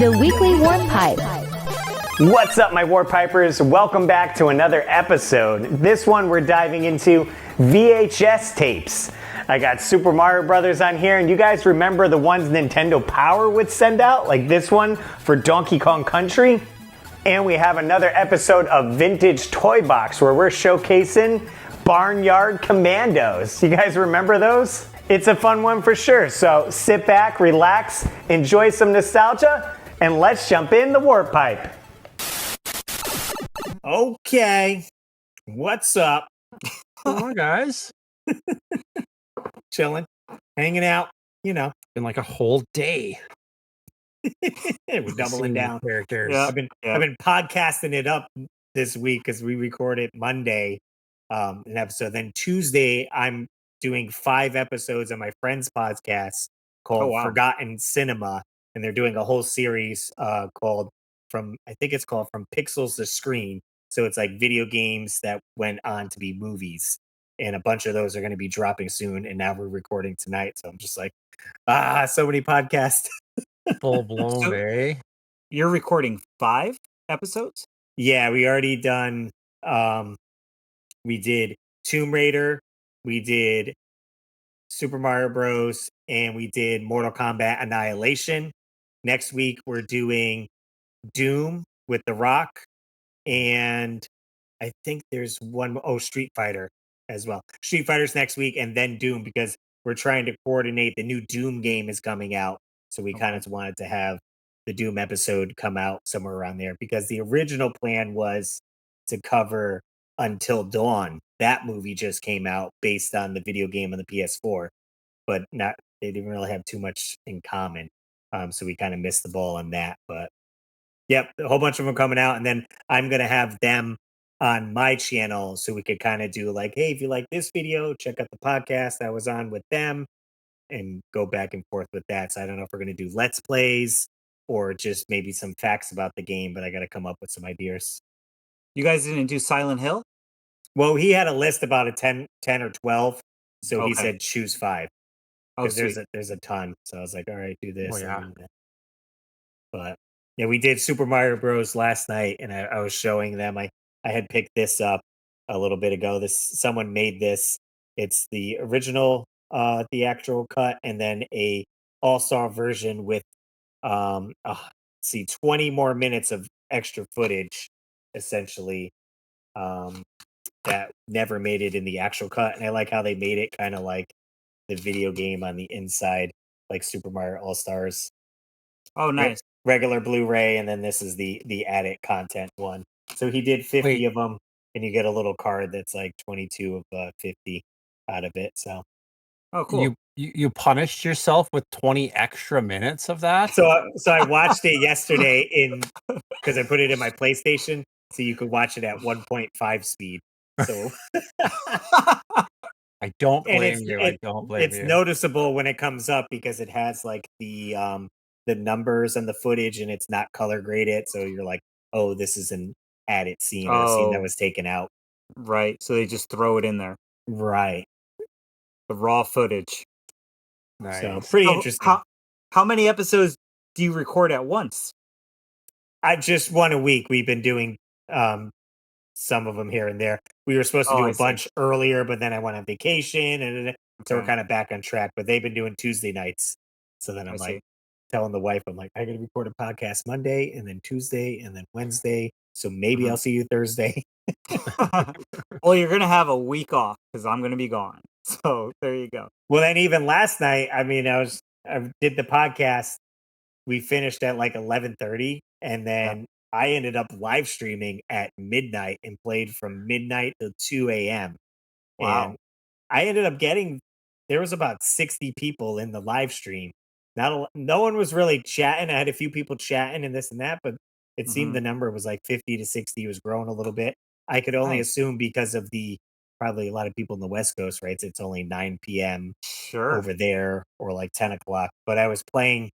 The Weekly Warp Pipe. What's up, my Warp Pipers? Welcome back to another episode. This one we're diving into VHS tapes. I got Super Mario Brothers on here, and you guys remember the ones Nintendo Power would send out, like this one for Donkey Kong Country? And we have another episode of Vintage Toy Box where we're showcasing Barnyard Commandos. You guys remember those? It's a fun one for sure. So sit back, relax, enjoy some nostalgia, and let's jump in the Warp Pipe. Okay, what's up? Come on, guys. Chilling, hanging out, you know. Been like a whole day. We're doubling down. Characters. I've been podcasting it up this week because we recorded Monday an episode. Then Tuesday, I'm doing 5 episodes of my friend's podcast called Forgotten Cinema, and they're doing a whole series called From Pixels to Screen. So it's like video games that went on to be movies, and a bunch of those are going to be dropping soon. And now we're recording tonight, so I'm just like, so many podcasts. Full blown, eh? You're recording 5 episodes? Yeah, we already done. We did Tomb Raider, we did Super Mario Bros, and we did Mortal Kombat Annihilation. Next week we're doing Doom with The Rock, and I think there's Street Fighter as well. Street Fighter's next week, and then Doom, because we're trying to coordinate. The new Doom game is coming out, so we kind of wanted to have the Doom episode come out somewhere around there, because the original plan was to cover Until Dawn. That movie just came out based on the video game on the PS4, but they didn't really have too much in common. So we kind of missed the ball on that. But yep, a whole bunch of them coming out, and then I'm gonna have them on my channel so we could kind of do like, hey, if you like this video, check out the podcast I was on with them, and go back and forth with that. So I don't know if we're gonna do Let's Plays or just maybe some facts about the game, but I got to come up with some ideas. You guys didn't do Silent Hill? Well, he had a list about a 10 or 12, so he said choose 5. Because there's a ton. So I was like, all right, do this. Oh, yeah. But yeah, we did Super Mario Bros. Last night, and I was showing them. I had picked this up a little bit ago. Someone made this. It's the original theatrical cut, and then a all-star version with 20 more minutes of extra footage, essentially, that never made it in the actual cut. And I like how they made it kind of like the video game on the inside, like Super Mario All-Stars. Oh, nice. Regular Blu-ray, and then this is the added content one. So he did 50 of them, and you get a little card that's like 22 of 50 out of it. So, oh, cool. You punished yourself with 20 extra minutes of that? So I watched it yesterday because I put it in my PlayStation, so you could watch it at 1.5 speed. So I don't blame you. I don't blame you. It's noticeable when it comes up because it has like the numbers and the footage, and it's not color graded. So you're like, oh, this is an added scene, or a scene that was taken out. Right. So they just throw it in there. Right. The raw footage. Nice. So pretty interesting. How many episodes do you record at once? I just one a week. We've been doing some of them here and there. We were supposed to do a bunch earlier, but then I went on vacation, and so we're kind of back on track. But they've been doing Tuesday nights. So then I'm telling the wife, I'm like, I got to record a podcast Monday, and then Tuesday, and then Wednesday. So maybe I'll see you Thursday. Well, you're gonna have a week off because I'm gonna be gone. So there you go. Well, then even last night, I mean, I did the podcast. We finished at like 11:30, and then I ended up live streaming at midnight and played from midnight to 2 a.m. Wow. And I ended up there was about 60 people in the live stream. No one was really chatting. I had a few people chatting and this and that, but it seemed the number was like 50 to 60. It was growing a little bit. I could only assume because of probably a lot of people in the West Coast, right? It's only 9 p.m. over there, or like 10 o'clock. But I was playing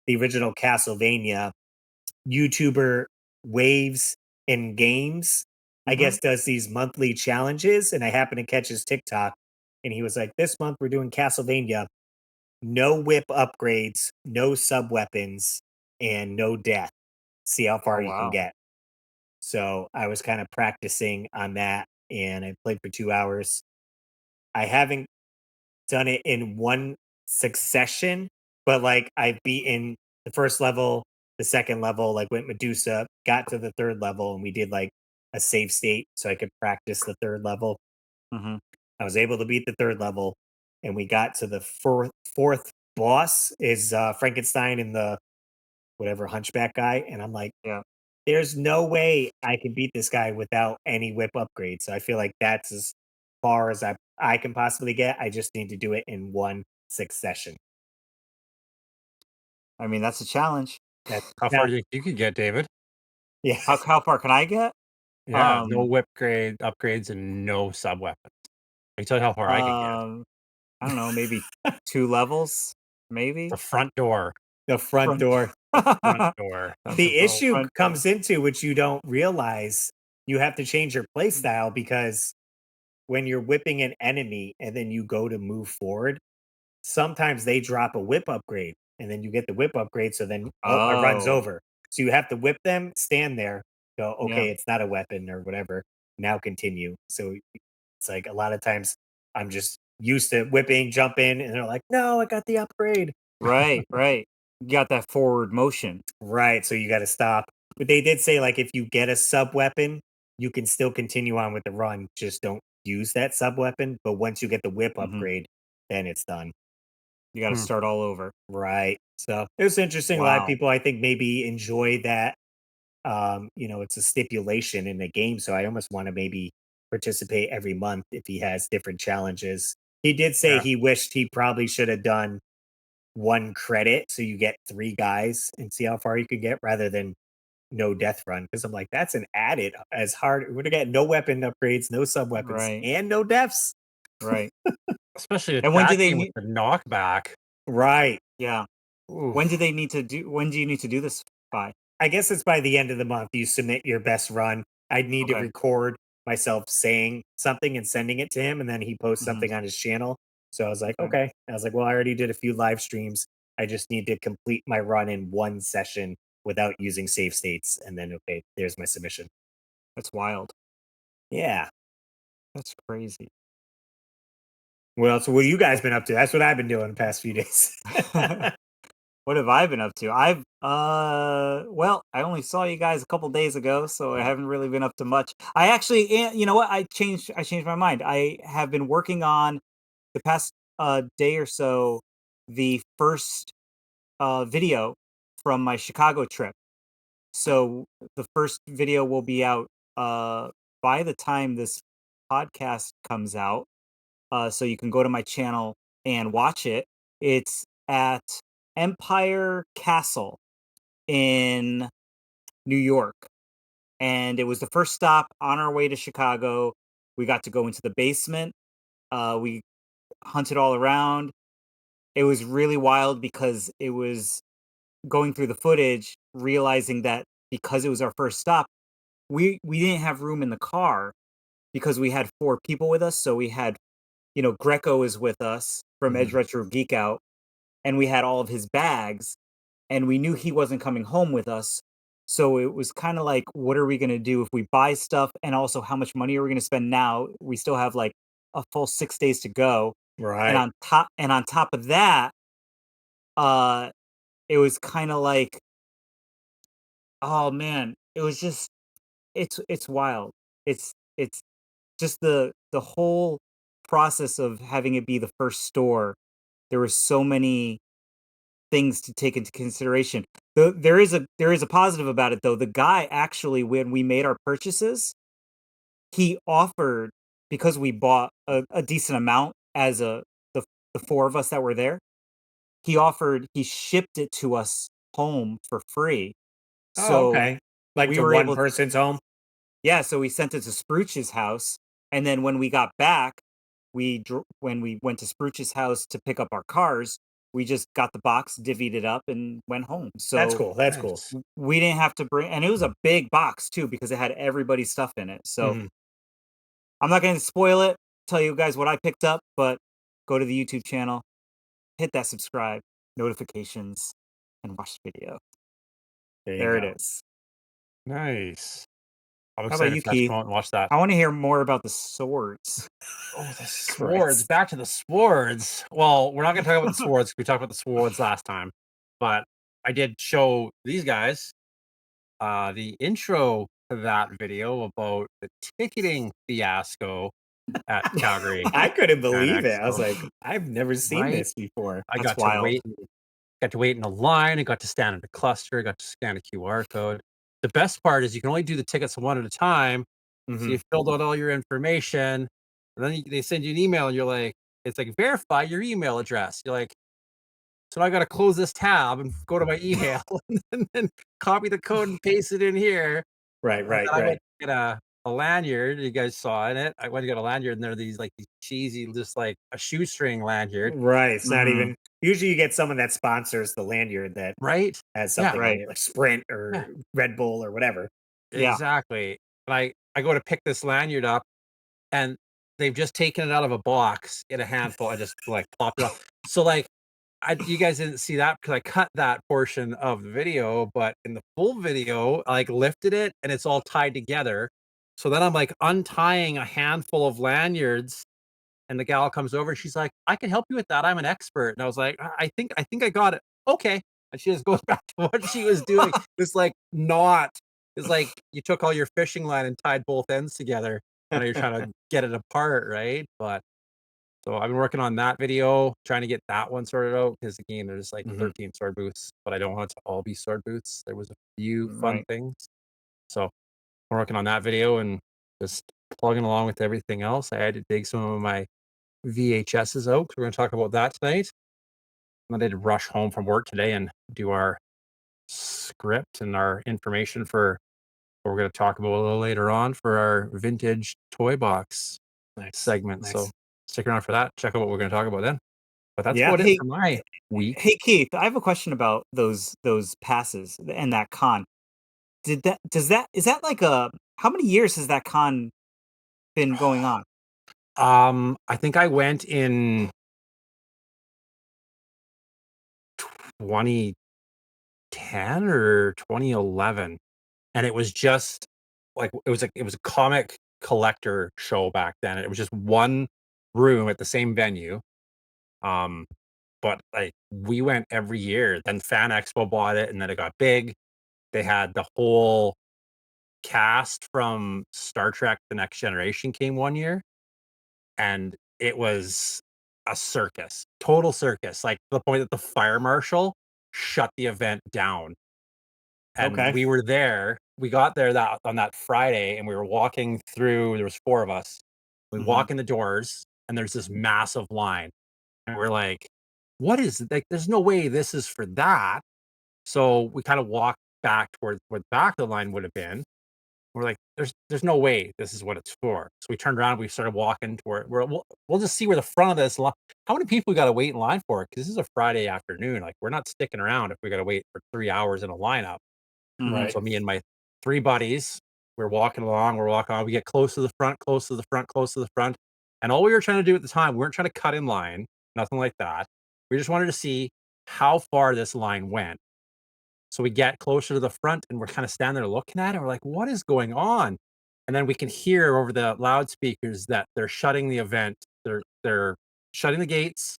the original Castlevania. YouTuber Waves in Games, I guess, does these monthly challenges, and I happened to catch his TikTok, and he was like, this month we're doing Castlevania, no whip upgrades, no sub weapons, and no death. See how Oh far you can wow. get. So I was kind of practicing on that, and I played for 2 hours. I haven't done it in one succession, but like I've beaten the first level, the second level, like went Medusa, got to the third level, and we did like a save state so I could practice the third level. Hmm. I was able to beat the third level, and we got to the fourth boss is Frankenstein and the whatever hunchback guy, and I'm like, Yeah. there's no way I can beat this guy without any whip upgrade. So I feel like that's as far as I can possibly get. I just need to do it in one succession. I mean, that's a challenge. That's How now, far do you think you could get, David? yeah. How far can I get? Yeah, no Um, whip grade upgrades and no sub weapons. I can tell you how far I could get. um, I don't know, maybe 2 levels, maybe? The front door. The front Front door. The front door. That's The about issue front door. comes into which you don't realize you have to change your play style because when you're whipping an enemy and then you go to move forward, sometimes they drop a whip upgrade and then you get the whip upgrade. So then, oh, my run's Oh, over. So you have to whip them, stand there, go, yeah, okay, it's not a weapon or whatever. Now continue. So it's like a lot of times I'm just used to whipping, jumping, and they're like, no, I got the upgrade. right, right. You got that forward motion. Right. So you got to stop. But they did say, like, if you get a sub weapon, you can still continue on with the run. Just don't use that sub weapon. But once you get the whip Mhm. upgrade, then it's done. You gotta Hmm. start all over. Right. So it was interesting. A lot of Wow. people, I think, maybe enjoy that. It's a stipulation in the game. So I almost want to maybe participate every month if he has different challenges. He did say Yeah. he wished he probably should have done one credit. So you get three guys and see how far you could get rather than no death run. Because I'm like, that's an added as hard. We're gonna get no weapon upgrades, no sub weapons, Right, and no deaths. right. Especially And when do they attacking with need the knockback. Right. yeah. Oof. When do you need to do this by? I guess it's by the end of the month. You submit your best run. I'd need to Okay. record myself saying something and sending it to him, and then he posts Mhm, something on his channel. So I was like, okay. okay. I was like, well, I already did a few live streams. I just need to complete my run in one session without using save states. And then, okay, there's my submission. That's wild. Yeah. That's crazy. Well, so what have you guys been up to? That's what I've been doing the past few days. What have I been up to? Well, I only saw you guys a couple days ago, so I haven't really been up to much. I actually, you know what? I changed my mind. I have been working on the past day or so the first video from my Chicago trip. So the first video will be out uh by the time this podcast comes out. So you can go to my channel and watch it. It's at Empire Castle in New York. And it was the first stop on our way to Chicago. We got to go into the basement. We hunted all around. It was really wild because it was going through the footage, realizing that because it was our first stop, we didn't have room in the car because we had 4 people with us. So we had, Greco is with us from Edge Mhm. Retro Geek Out, and we had all of his bags, and we knew he wasn't coming home with us. So it was kind of like, what are we going to do if we buy stuff? And also, how much money are we going to spend now? We still have like a full 6 days to go. And Right. on top of that, uh, it was kind of like, oh man, it was just, it's wild. It's just the whole process of having it be the first store. There were so many things to take into consideration. There is a positive about it though. The guy actually, when we made our purchases, he offered, because we bought a decent amount as the 4 of us that were there. He shipped it to us home for free. Oh, So okay. Like we to were one able, person's home. yeah, so we sent it to Spruch's house, and then when we got back, when we went to Spruch's house to pick up our cars, we just got the box, divvied it up, and went home. That's So cool. That's cool. Nice. we didn't have to bring, and it was a big box too because it had everybody's stuff in it. So Mhm. I'm not going to spoil it, tell you guys what I picked up, but go to the YouTube channel, hit that subscribe, notifications, and watch the video. There it is. Nice. I'm How about excited you, to Keith? come out and watch that. I want to hear more about the swords. Oh, the swords. Christ. Back to the swords. Well, we're not going to talk about the swords. We talked about the swords last time. But I did show these guys the intro to that video about the ticketing fiasco at Calgary I couldn't Fan believe it. I was Expo. like, I've never seen Right? this before. I That's got to wild. wait in a line. I got to stand in a cluster. I got to scan a QR code. The best part is you can only do the tickets one at a time. So Mhm. you filled out all your information, and then they send you an email, and you're like, it's like verify your email address. You're like, so I got to close this tab and go to my email, and then copy the code and paste it in here. Right, And right, then I went right. to get a lanyard. You guys saw in it. I went to get a lanyard, and there are these like these cheesy, just like a shoestring lanyard, Right. It's not Mhm. even usually you get someone that sponsors the lanyard that right? has Yeah, something on Right. it, like Sprint yeah, or Red Bull or whatever. Yeah. exactly. And I go to pick this lanyard up, and they've just taken it out of a box in a handful. I just like plopped it off. So like you guys didn't see that because I cut that portion of the video, but in the full video, I like lifted it and it's all tied together. So then I'm like untying a handful of lanyards, and the gal comes over. She's like, "I can help you with that. I'm an expert." And I was like, I think I got it. Okay." And she just goes back to what she was doing. It's like not. It's like you took all your fishing line and tied both ends together, and you're trying to get it apart, right? But so I've been working on that video, trying to get that one sorted out because again, there's like Mhm. 13 sword booths, but I don't want it to all be sword booths. There was a few fun Right. things. So I'm working on that video and just plugging along with everything else. I had to dig some of my VHSs out 'cause we're going to talk about that tonight. And I did rush home from work today and do our script and our information for what we're going to talk about a little later on for our vintage toy box Nice. segment. So Nice. stick around for that. Check out what we're going to talk about then. But that's Yeah. about it Hey, for my week. hey, Keith. I have a question about those passes and that con. Is that like a how many years has that con been going on? I think I went in 2010 or 2011, and it was just like it was a comic collector show back then. It was just one room at the same venue. Um, but like we went every year. Then Fan Expo bought it, and then it got big. They had the whole cast from Star Trek: The Next Generation came one year, and it was a circus, total circus, like to the point that the fire marshal shut the event down. And Okay. we were there. We got there that on that Friday, and we were walking through. There was four of us. We Mhm. walk in the doors, and there's this massive line, and we're like, "What is like? There's no way this is for that." So we kind of walked back towards where the back of the line would have been. We're like, "There's no way this is what it's for." So we turned around, we started walking to where we'll just see where the front of this li how many people we gotta wait in line for? Because this is a Friday afternoon, like, we're not sticking around if we gotta wait for 3 hours in a lineup. Mhm. Right. So me and my 3 buddies, we're walking along, we're walking on, we get close to the front, close to the front, close to the front, and all we were trying to do at the time, we weren't trying to cut in line, nothing like that. We just wanted to see how far this line went. So we get closer to the front and we're kind of standing there looking at it. We're like, what is going on? And then we can hear over the loudspeakers that they're shutting the event. They're shutting the gates.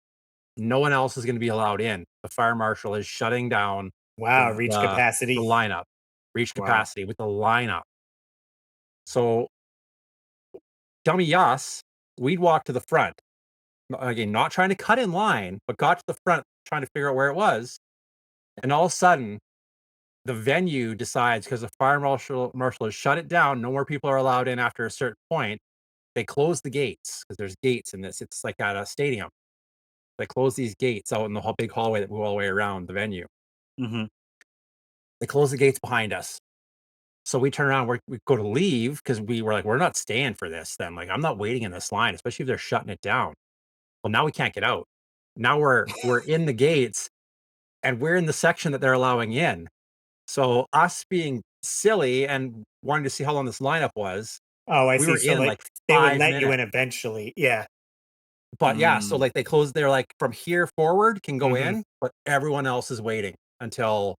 No one else is going to be allowed in. The fire marshal is shutting down Wow. Reach the capacity. lineup, reach Wow. capacity with the lineup. So dummy us, we'd walk to the front. Again, not trying to cut in line, but got to the front trying to figure out where it was. And all of a sudden, the venue decides because the fire marshal has shut it down, no more people are allowed in after a certain point. They close the gates because there's gates in this. It's like at a stadium. They close these gates out in the big hallway that move all the way around the venue. Mhm. They close the gates behind us. So we turn around, we go to leave because we were like, we're not staying for this then. Like, I'm not waiting in this line, especially if they're shutting it down. Well, now we can't get out. Now we're in the gates and we're in the section that they're allowing in. So us being silly and wanting to see how long this lineup was, Oh, I we see. were So in like like they would 5 let you minutes. in eventually. Yeah. But yeah, so Mm. like they closed they're like from here forward can go Mhm. in, but everyone else is waiting until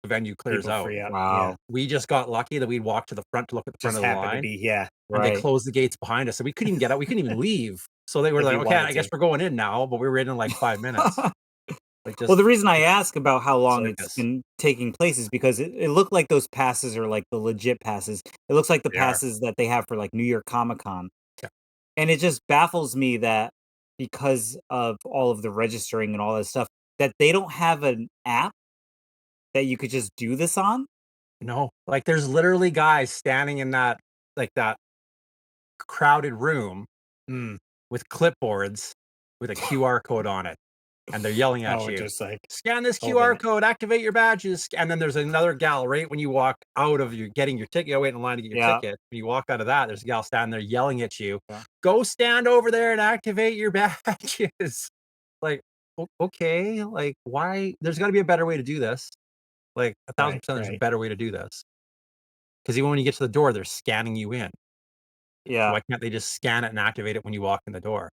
the venue clears People out. free up. Wow. Yeah. We just got lucky that we'd walk to the front to look at the front Just of the happened to line, be, yeah. and they Right. closed the gates behind us, so we couldn't even get out. We couldn't even leave. So they were If like, you "Okay, wanted I guess to. we're going in now," but we were in like 5 minutes. Like, Well, just the reason I ask about how long it's circus. been taking place is because it looked like those passes are like the legit passes. It looks like the They are. passes that they have for like New York Comic Con. Yeah. And it just baffles me that because of all of the registering and all that stuff, that they don't have an app that you could just do this on. No, like, there's literally guys standing in that like, that crowded room Mm. with clipboards with a QR code on it, and they're yelling at Oh, you, just like "Scan this holding QR it. code, activate your badges," and then there's another gal right when you walk out of your getting your ticket, you wait in line to get your Yeah. ticket. When you walk out of that, there's a gal standing there yelling at you, Yeah. "Go stand over there and activate your badges." Like, "O okay, like, why there's gotta be a better way to do this." Like, Right, 1000% there's a right. better way to do this. Because even when you get to the door, they're scanning you in. So Yeah. why can't they just scan it and activate it when you walk in the door?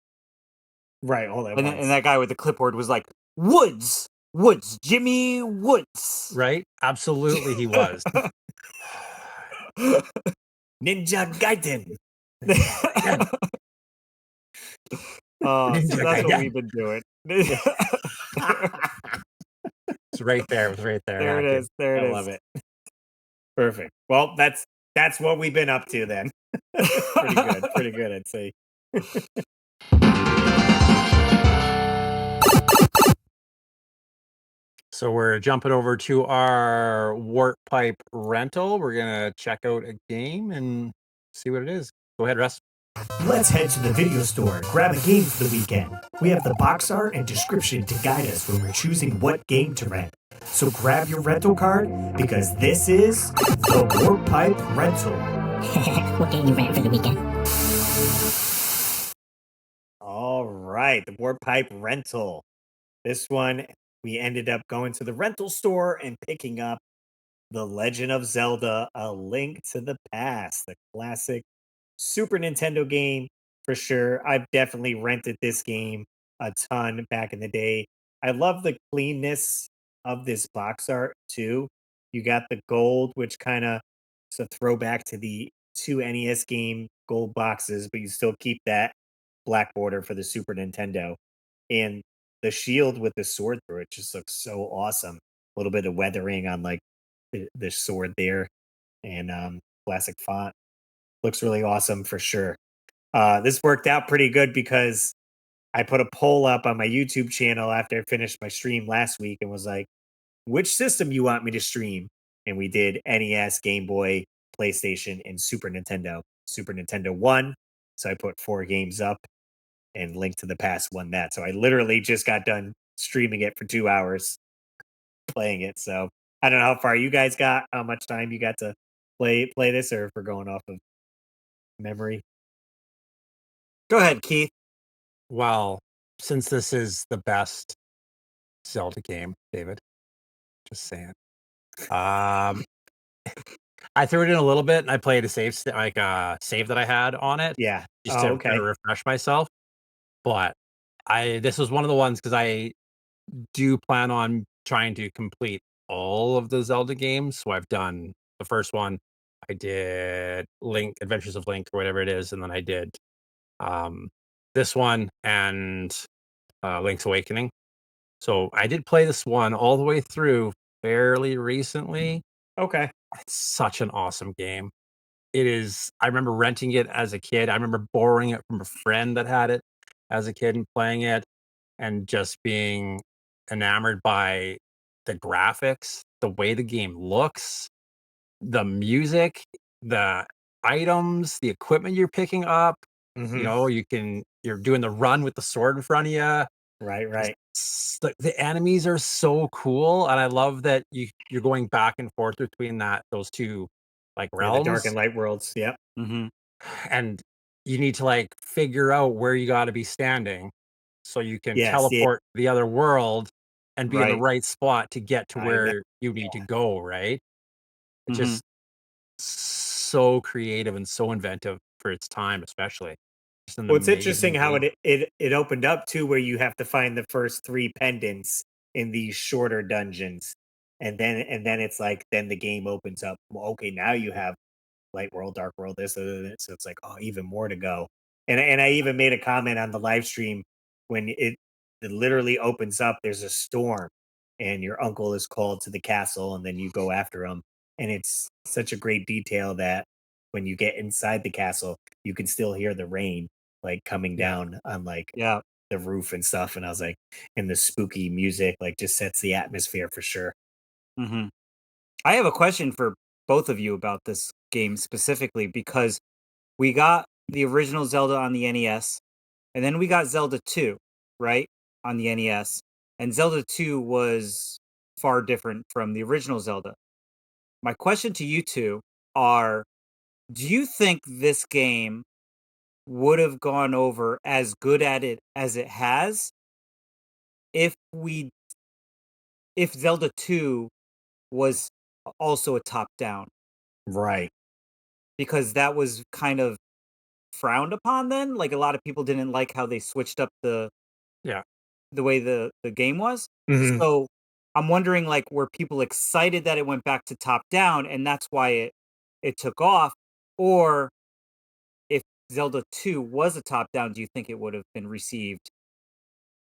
Right, all at And once. that guy with the clipboard was like, Woods, Jimmy Woods. Right? Absolutely, he was. Ninja Gaiden. Again, So Ninja that's what Gaiden. we've been doing. It's right there. It was right there. There Had it to. is. There I it love is. it. Perfect. Well, that's what we've been up to then. Pretty good. Pretty good, I'd say. So we're jumping over to our warp pipe rental. We're gonna check out a game and see what it is. Go ahead, Russ. Let's head to the video store, grab a game for the weekend. We have the box art and description to guide us when we're choosing what game to rent. So grab your rental card because this is the Warp Pipe Rental. What game you rent for the weekend? All right, the Warp Pipe Rental. This one, we ended up going to the rental store and picking up The Legend of Zelda: A Link to the Past, the classic Super Nintendo game for sure. I've definitely rented this game a ton back in the day. I love the cleanness of this box art too. You got the gold, which kind of is a throwback to the two NES game gold boxes, but you still keep that black border for the Super Nintendo. And the shield with the sword through it just looks so awesome. A little bit of weathering on like the sword there, and classic font. Looks really awesome for sure. This worked out pretty good because I put a poll up on my YouTube channel after I finished my stream last week and was like, which system you want me to stream? And we did NES, Game Boy, PlayStation, and Super Nintendo. Super Nintendo won. So I put 4 games up, and Link to the Past won that. So I literally just got done streaming it for 2 hours playing it. So I don't know how far you guys got, how much time you got to play this, or if we're going off of memory. Go ahead, Keith. Well, since this is the best Zelda game, David, just saying. I threw it in a little bit and I played a save save that I had on it Yeah. just Oh, to kind okay. of refresh myself. But this was one of the ones because I do plan on trying to complete all of the Zelda games. So I've done the first one. I did Link Adventures of Link or whatever it is, and then I did this one and Link's Awakening. So I did play this one all the way through fairly recently. Okay. It's such an awesome game. It is. I remember renting it as a kid. I remember borrowing it from a friend that had it as a kid and playing it and just being enamored by the graphics, the way the game looks, the music, the items, the equipment you're picking up. You Hmm. know, you're doing the run with the sword in front of you. Right, right. The enemies are so cool, and I love that you're going back and forth between those two like Yeah, the dark realms, and light worlds. Yep. Mm-hmm. and you need to like figure out where you got to be standing so you can Yes. Yeah. teleport to the other world and be in the Right. right spot to get to That. where you need to go, right? It's Mm-hmm. just so creative and so inventive for its time, especially. Just an Well, it's interesting amazing how game. it opened up to where you have to find the first 3 pendants in these shorter dungeons. and then it's like then the game opens up. Well, okay, now you have light world, dark world, this, so it's like, oh, even more to go. And I even made a comment on the live stream when it literally opens up. There's a storm, and your uncle is called to the castle, and then you go after him. And it's such a great detail that when you get inside the castle, you can still hear the rain like coming down on like Yeah. the roof and stuff. And I was like, and the spooky music like just sets the atmosphere for sure. hmm I have a question for both of you about this game specifically because we got the original Zelda on the NES, and then we got Zelda 2, right, on the NES. And Zelda 2 was far different from the original Zelda. My question to you two are, do you think this game would have gone over as good at it as it has if we if Zelda 2 was also a top down? Right. Because that was kind of frowned upon then. Like a lot of people didn't like how they switched up Yeah. the way the game was. Mhm. So I'm wondering, like, were people excited that it went back to top down and that's why it took off? Or if Zelda 2 was a top down, do you think it would have been received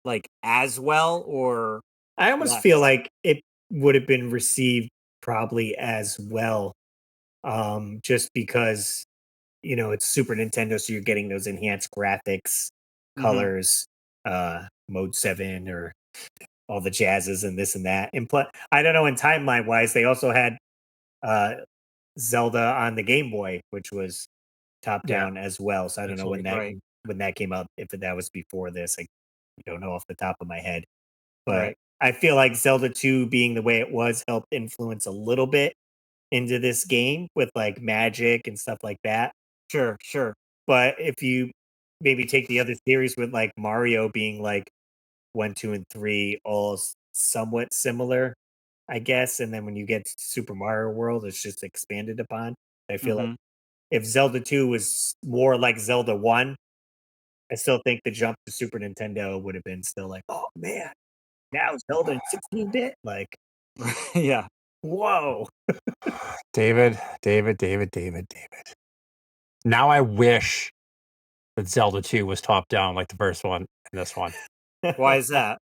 like as well or I almost feel less? like it would have been received probably as well, just because it's Super Nintendo, so you're getting those enhanced graphics, hmm colors, Mode 7, or all the jazzes and this and that. And plus, I don't know, in timeline wise, they also had uh, Zelda on the Game Boy, which was top Yeah. down as well. So I don't know Absolutely. Right, when that came out, if that was before this. I don't know off the top of my head, but right. I feel like Zelda 2 being the way it was helped influence a little bit into this game with like magic and stuff like that. Sure, sure. But if you maybe take the other series with like Mario being like 1, 2, and 3, all somewhat similar, I guess. And then when you get to Super Mario World, it's just expanded upon. I feel like hmm if Zelda 2 was more like Zelda 1, I still think the jump to Super Nintendo would have been still like, oh man, now Zelda in 16-bit? Like, yeah. whoa. David. Now I wish that Zelda 2 was top down like the first one and this one. Why is that?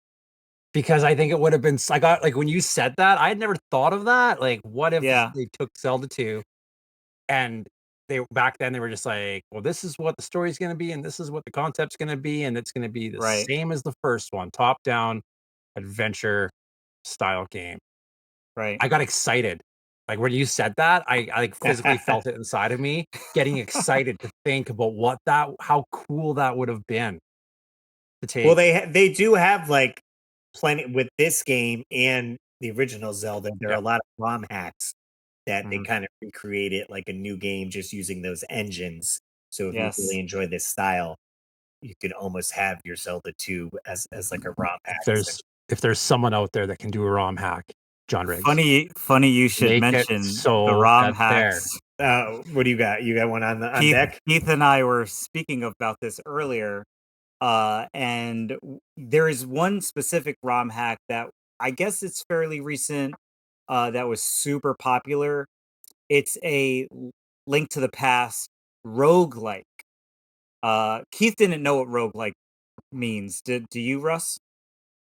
Because I think it would have been I got like when you said that, I had never thought of that. Like, what if Yeah, they took Zelda 2 and they back then they were just like, well, this is what the story's gonna be, and this is what the concept's gonna be, and it's gonna be the right, same as the first one, top down adventure style game. right. I got excited. Like when you said that, I like physically felt it inside of me, getting excited to think about how cool that would have been to Well, take. they do have like plenty with this game and the original Zelda. There are Yeah. a lot of ROM hacks that they Mhm. kind of recreated like a new game just using those engines. So if you Yes. really enjoy this style, you could almost have your Zelda 2 as like a ROM If hack. there's someone out there that can do a ROM hack, John Riggs, Funny you should make it mention the so ROM that there. hacks. What do you got? You got one on Keith deck? Keith and I were speaking about this earlier, and there is one specific ROM hack that I guess it's fairly recent, that was super popular. It's a Link to the Past roguelike. Keith didn't know what roguelike means. Do you, Russ?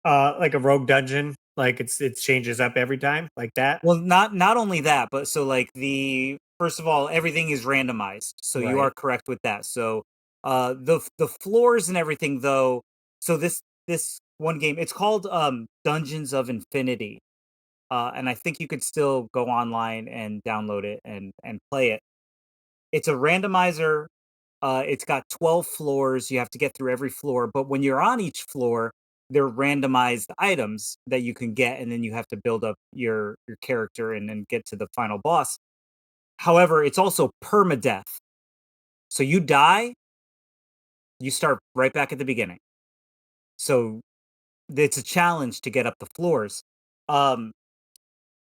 Like a rogue dungeon, like it changes up every time, like that. Well, not only that, but so like the first of all, everything is randomized. So you are Right. correct with that. So the floors and everything though, so this one game, it's called Dungeons of Infinity. And I think you could still go online and download it and play it. It's a randomizer. It's got 12 floors. You have to get through every floor, but when you're on each floor, there are randomized items that you can get, and then you have to build up your character and then get to the final boss. However, it's also permadeath. So you die, you start right back at the beginning. So it's a challenge to get up the floors. Um,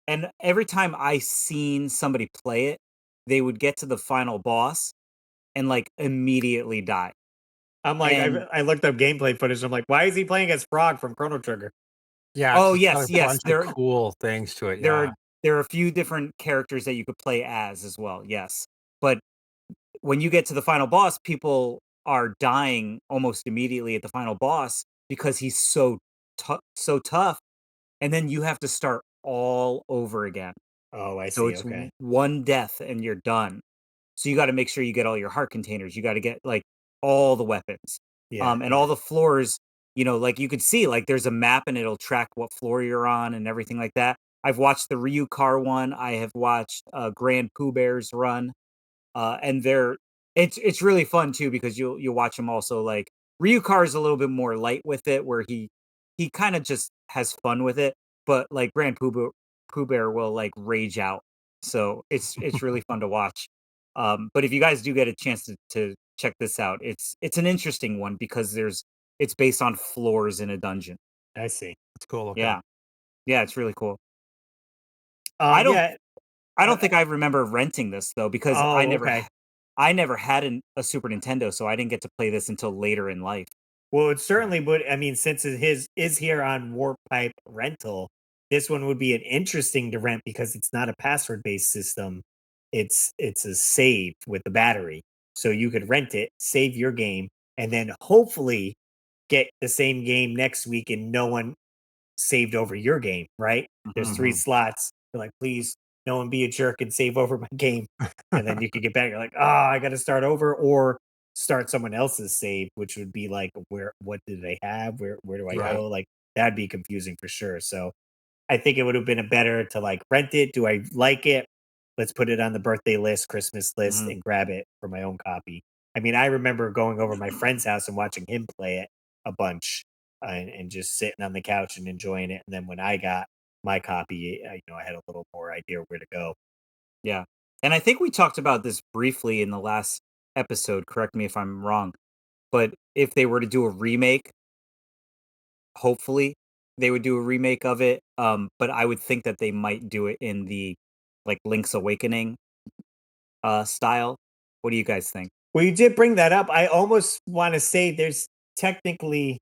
and every time I seen somebody play it, they would get to the final boss and like immediately die. I'm like, And I looked up gameplay footage. I'm like, why is he playing as Frog from Chrono Trigger? Yeah, Oh it's got yes, a yes. bunch of cool things to it. There Yeah. are there are a few different characters that you could play as well. Yes, but when you get to the final boss, people are dying almost immediately at the final boss because he's so tough, and then you have to start all over again. Oh, I So see. it's Okay. one death and you're done. So you got to make sure you get all your heart containers. You got to get like all the weapons, Yeah. and Yeah. all the floors. Like you could see, like there's a map and it'll track what floor you're on and everything like that. I've watched the Ryu Car one. I have watched Grand Pooh Bear's run, and it's really fun too because you'll watch him also like Ryukar is a little bit more light with it, where he kind of just has fun with it, but like Pooh Bear will like rage out, so it's really fun to watch. But if you guys do get a chance to check this out, it's an interesting one because it's based on floors in a dungeon. I see. It's cool. Okay. Yeah, yeah, it's really cool. I don't Yeah. I don't think I remember renting this though because Oh, okay. I never had a Super Nintendo, so I didn't get to play this until later in life. Well, it certainly would. I mean, since it is here on Warp Pipe Rental, this one would be an interesting to rent because it's not a password based system. It's a save with the battery, so you could rent it, save your game, and then hopefully get the same game next week, and no one saved over your game. Right? There's 3 Mhm. slots. You're like, please, no one be a jerk and save over my game, and then you could get back. You're like, oh, I got to start over, or start someone else's save, which would be like, what did they have? Where do I Right. go? Like that'd be confusing for sure. So I think it would have been a better to like rent it. Do I like it? Let's put it on the birthday list, Christmas list, Mhm. and grab it for my own copy. I mean, I remember going over my friend's house and watching him play it a bunch, and just sitting on the couch and enjoying it. And then when I got my copy, I had a little more idea where to go. Yeah. And I think we talked about this briefly in the last episode, correct me if I'm wrong, but if they were to do a remake, hopefully they would do a remake of it. But I would think that they might do it in the like Link's Awakening style. What do you guys think? Well, you did bring that up. I almost want to say there's technically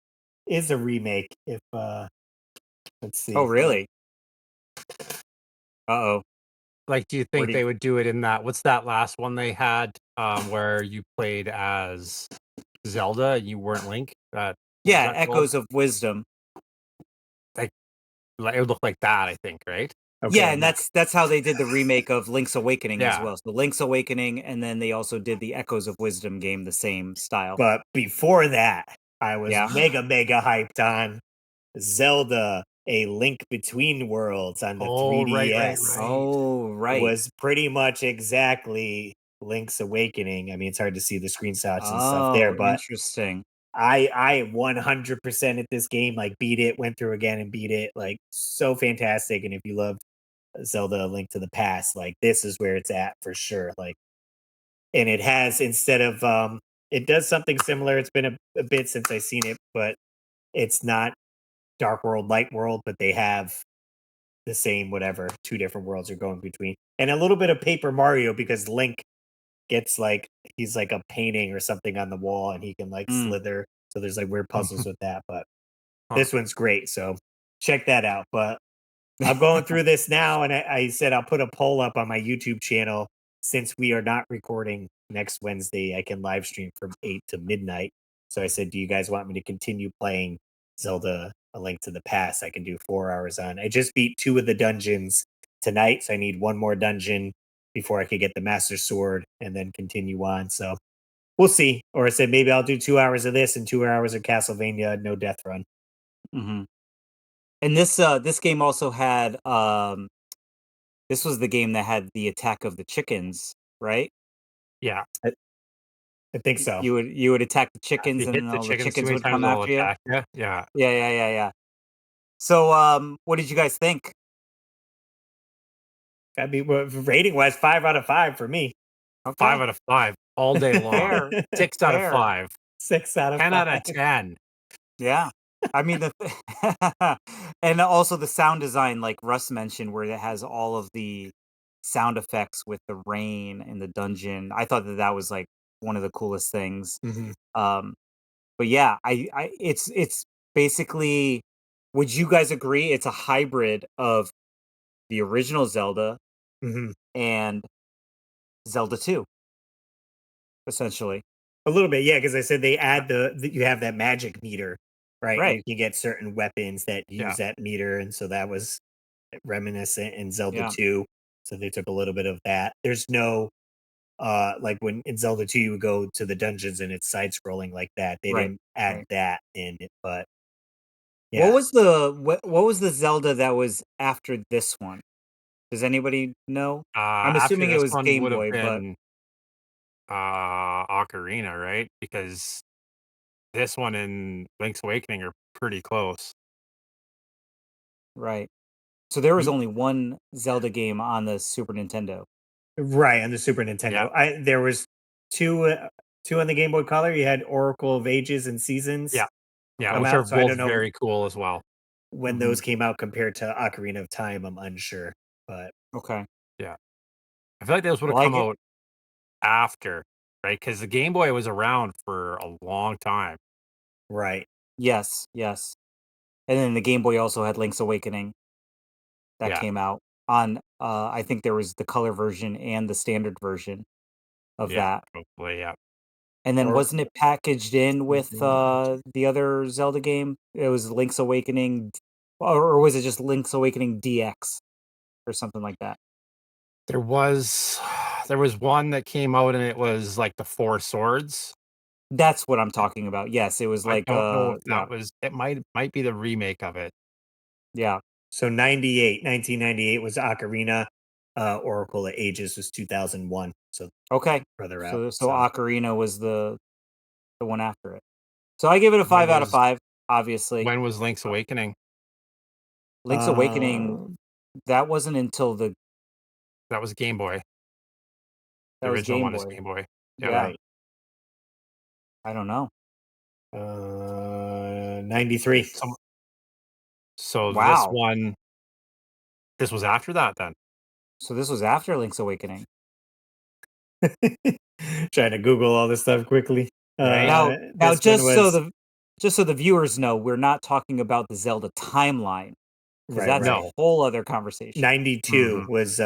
is a remake. If let's Oh, see. really? Uh-oh. Like, do you Where think do they you, would do it in that? What's that last one they had, where you played as Zelda and you weren't Link? What was yeah, that called? Echoes of Wisdom. Like, it would look like that, I think, right? Yeah, Okay, and that's how they did the remake of Link's Awakening as Yeah. well. So Link's Awakening, and then they also did the Echoes of Wisdom game, the same style. but before that, I was Yeah. mega hyped on Zelda: A Link Between Worlds on the Oh, right, 3DS. Oh, It right. was pretty much exactly Link's Awakening. I mean, it's hard to see the screenshots and stuff there, Oh, but interesting. I 100% at this game, like beat it, went through again and beat it, like so fantastic. And if you love Zelda: A Link to the Past, like this is where it's at for sure. Like, and it has instead of it does something similar. It's been a bit since I've seen it, but it's not Dark World, Light World, but they have the same whatever 2 different worlds are going between, and a little bit of Paper Mario because Link gets like he's like a painting or something on the wall and he can like Mm. slither. So there's like weird puzzles with that, but Huh. this one's great. So check that out. But I'm going through this now, and I said I'll put a poll up on my YouTube channel since we are not recording next Wednesday. I can live stream from 8 to midnight. So I said, do you guys want me to continue playing Zelda: A Link to the Past? I can do 4 hours on. I just beat 2 of the dungeons tonight, so I need 1 more dungeon before I could get the Master Sword and then continue on. So we'll see. Or I said maybe I'll do 2 hours of this and 2 hours of Castlevania No Death Run. Hmm. And this game also had this was the game that had the Attack of the Chickens, right? Yeah. I think so. You would attack the If chickens you and hit then the all the chickens too chickens many would times, come they'll after you. attack you. Yeah. Yeah. So what did you guys think? I mean, rating wise, 5 out of 5 for me. 5 Okay. out of 5 all day long. Fair. 6 out of Fair. 5. 6 out of 10 5. out of 10. Yeah. I mean and also the sound design like Russ mentioned where it has all of the sound effects with the rain in the dungeon. I thought that was like one of the coolest things. Mhm. Um but yeah, I it's basically would you guys agree it's a hybrid of the original Zelda Mhm. and Zelda 2, essentially? A little bit, yeah, because I said they add you have that magic meter, right? And Right. you can get certain weapons that use Yeah. that meter, and so that was reminiscent in Zelda Yeah. 2. So they took a little bit of that. There's no like when in Zelda 2 you would go to the dungeons and it's side scrolling like that. They Right, didn't add right. that in it, but What yeah. was the Zelda that was after this one? Does anybody know? I'm After assuming it this was one Game would have Boy, but been Ocarina, right? Because this one and Link's Awakening are pretty close. right. So there was Ye- only one Zelda game on the Super Nintendo. Right, on the Super Nintendo. There was two on the Game Boy Color. You had Oracle of Ages and Seasons Yeah. Yeah, Okay. come which are out. So I both don't know very cool as well. when Mhm. those came out compared to Ocarina of Time. I'm unsure, but Okay. Yeah. I feel like those would have Well, I come get out after, right? Because the Game Boy was around for a long time. right. yes, yes. And then the Game Boy also had Link's Awakening that Yeah. came out on I think there was the color version and the standard version of Yeah. that. Hopefully, yeah. And then Or wasn't it packaged in with the other Zelda game? It was Link's Awakening or was it just Link's Awakening DX or something like that? There was one that came out and it was like the Four Swords. That's what I'm talking about. Yes, it was I like don't know if yeah. that was it might be the remake of it. Yeah. So 1998 was Ocarina. Oracle of Ages was 2001. So Okay. further out. So Ocarina was the one after it. So I give it a 5 out of 5, obviously. When was Link's Awakening? Link's Awakening, that wasn't until That was Game Boy. The that was original Game one is Boy. Game Boy. Yeah. Yeah. right. I don't know. 93. So Wow. this was after that then. So this was after Link's Awakening. Trying to Google all this stuff quickly. Right. Now This one was just so the viewers know, we're not talking about the Zelda timeline because right. that's Right. a whole other conversation. 92 Mhm. was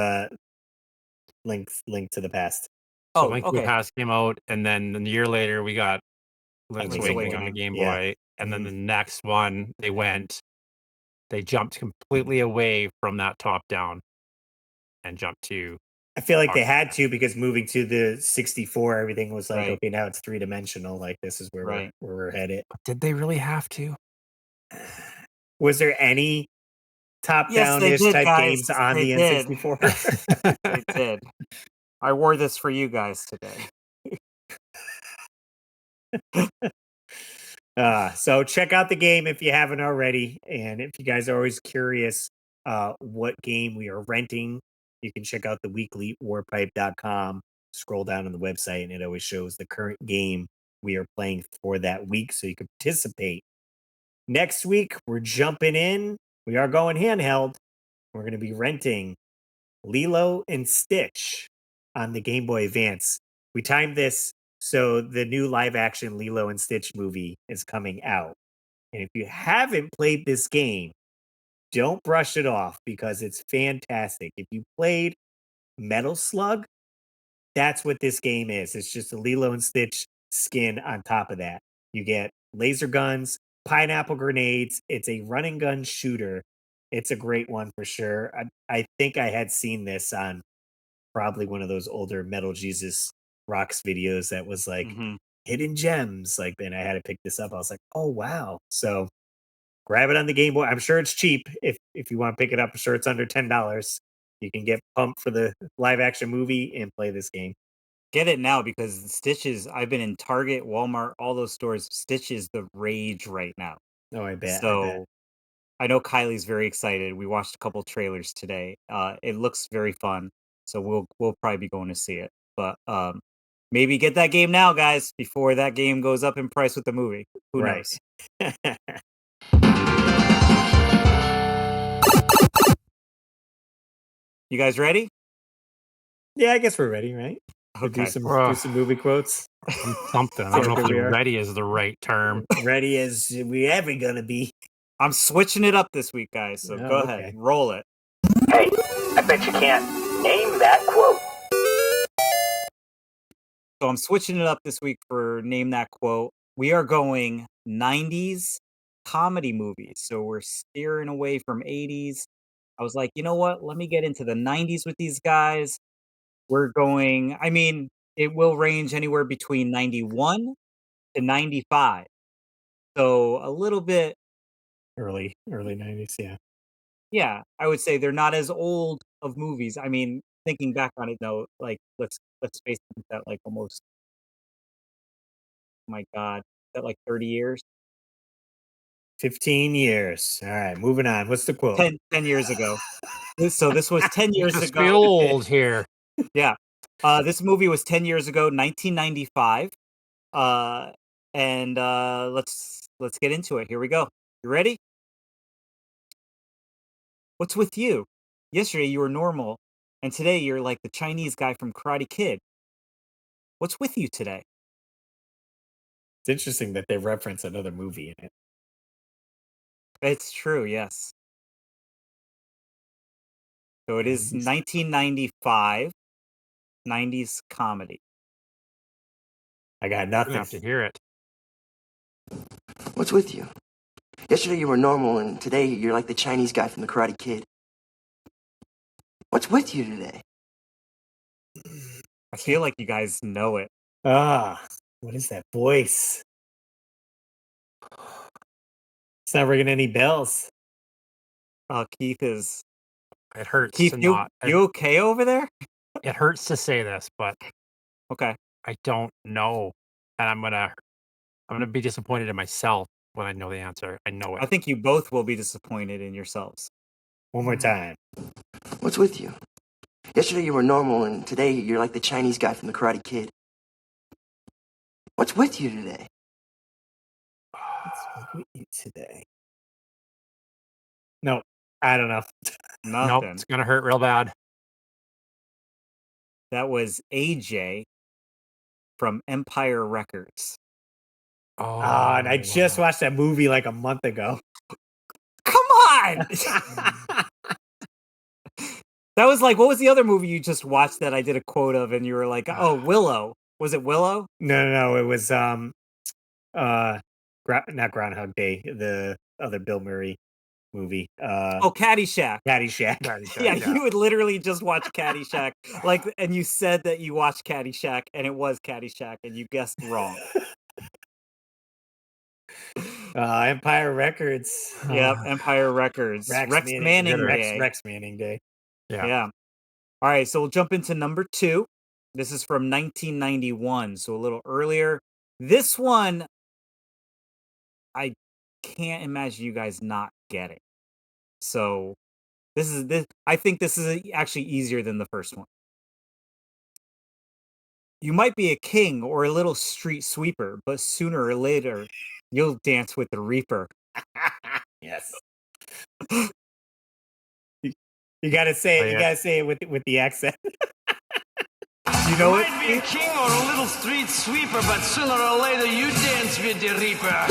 Link to the Past. So Oh, Link to the okay. Past came out, and then a year later we got Link's Link's Awakening on the Awakening. Game Yeah. Boy, and then Mhm. the next one they jumped completely away from that top down and jumped to I feel like they Ocarina. had to because moving to the 64, everything was like, Right. okay, now it's 3-dimensional. Like this is where Right. we're headed. But did they really have to? Was there any top Yes, down they ish did, type guys. games on They the did. N64? They did. I wore this for you guys today. So check out the game if you haven't already. And if you guys are always curious what game we are renting, you can check out the weekly warpipe.com. Scroll down on the website and it always shows the current game we are playing for that week so you can participate. Next week, we're jumping in. We are going handheld. We're going to be renting Lilo and Stitch on the Game Boy Advance. We timed this so the new live action Lilo and Stitch movie is coming out. And if you haven't played this game, don't brush it off because it's fantastic. If you played Metal Slug, that's what this game is. It's just a Lilo and Stitch skin on top of that. You get laser guns, pineapple grenades. It's a run and gun shooter. It's a great one for sure. I think I had seen this on probably one of those older Metal Jesus Rocks videos that was like Mhm. hidden gems. Like then I had to pick this up. I was like, oh wow. So grab it on the Game Boy. I'm sure it's cheap if you want to pick it up. I'm sure it's under $10. You can get pumped for the live action movie and play this game. Get it now because Stitches, I've been in Target, Walmart, all those stores. Stitch is the rage right now. Oh, I bet. So I know Kylie's very excited. We watched a couple trailers today. It looks very fun. So we'll probably be going to see it. But maybe get that game now, guys, before that game goes up in price with the movie. Who Right. knows? You guys ready? Yeah, I guess we're ready, right? To do Okay. some Ugh. movie quotes. Something. I don't know if we are. ready is the right term. Ready as we ever gonna be. I'm switching it up this week, guys. So go ahead, roll it. Hey, I bet you can't name that quote. So I'm switching it up this week for Name That Quote. We are going 90s comedy movies. So we're steering away from 80s. I was like, you know what? Let me get into the 90s with these guys. We're going, I mean, it will range anywhere between 91 to 95. So a little bit early 90s, yeah. Yeah, I would say they're not as old of movies. I mean, thinking back on it though, like let's face it, that like almost my God, that like 30 years, 15 years. All right, moving on. What's the quote? 10 years ago. So this was 10 years Just ago. be old here. Yeah. This movie was 10 years ago, 1995. And let's get into it. Here we go. You ready? What's with you? Yesterday you were normal, and today you're like the Chinese guy from Karate Kid. What's with you today? It's interesting that they reference another movie in it. It's true, yes. So it is 1995, 90s comedy. I got I'm gonna nothing. have to hear it. What's with you? Yesterday you were normal, and today you're like the Chinese guy from the Karate Kid. What's with you today? I feel like you guys know it. What is that voice? It's not ringing any bells. Keith is. It hurts Keith, to you not. you okay over there? It hurts to say this, but Okay. I don't know, and I'm gonna be disappointed in myself when I know the answer. I know it. I think you both will be disappointed in yourselves. One more time. What's with you? Yesterday you were normal, and today you're like the Chinese guy from the Karate Kid. What's with you today? What's with you today? No, I don't know. Nothing. Nope, it's gonna hurt real bad. That was AJ from Empire Records. Oh, And I just watched that movie like a month ago. Come on! That was like, what was the other movie you just watched that I did a quote of and you were like, oh, Willow. Was it Willow? No. It was not Groundhog Day, the other Bill Murray movie. Oh, Caddyshack. Caddyshack. Yeah, you would literally just watch Caddyshack. And you said that you watched Caddyshack and it was Caddyshack and you guessed wrong. Empire Records. Yep, Empire Records. Rex Manning Day. Rex Manning Day. Yeah. All right, so we'll jump into number 2. This is from 1991, so a little earlier. This one, I can't imagine you guys not getting. So I think this is actually easier than the first one. You might be a king or a little street sweeper, but sooner or later, you'll dance with the Reaper. Yes. You gotta say it. You gotta say it with the accent. You know it? Might be a king or a little street sweeper, but sooner or later you dance with the Reaper.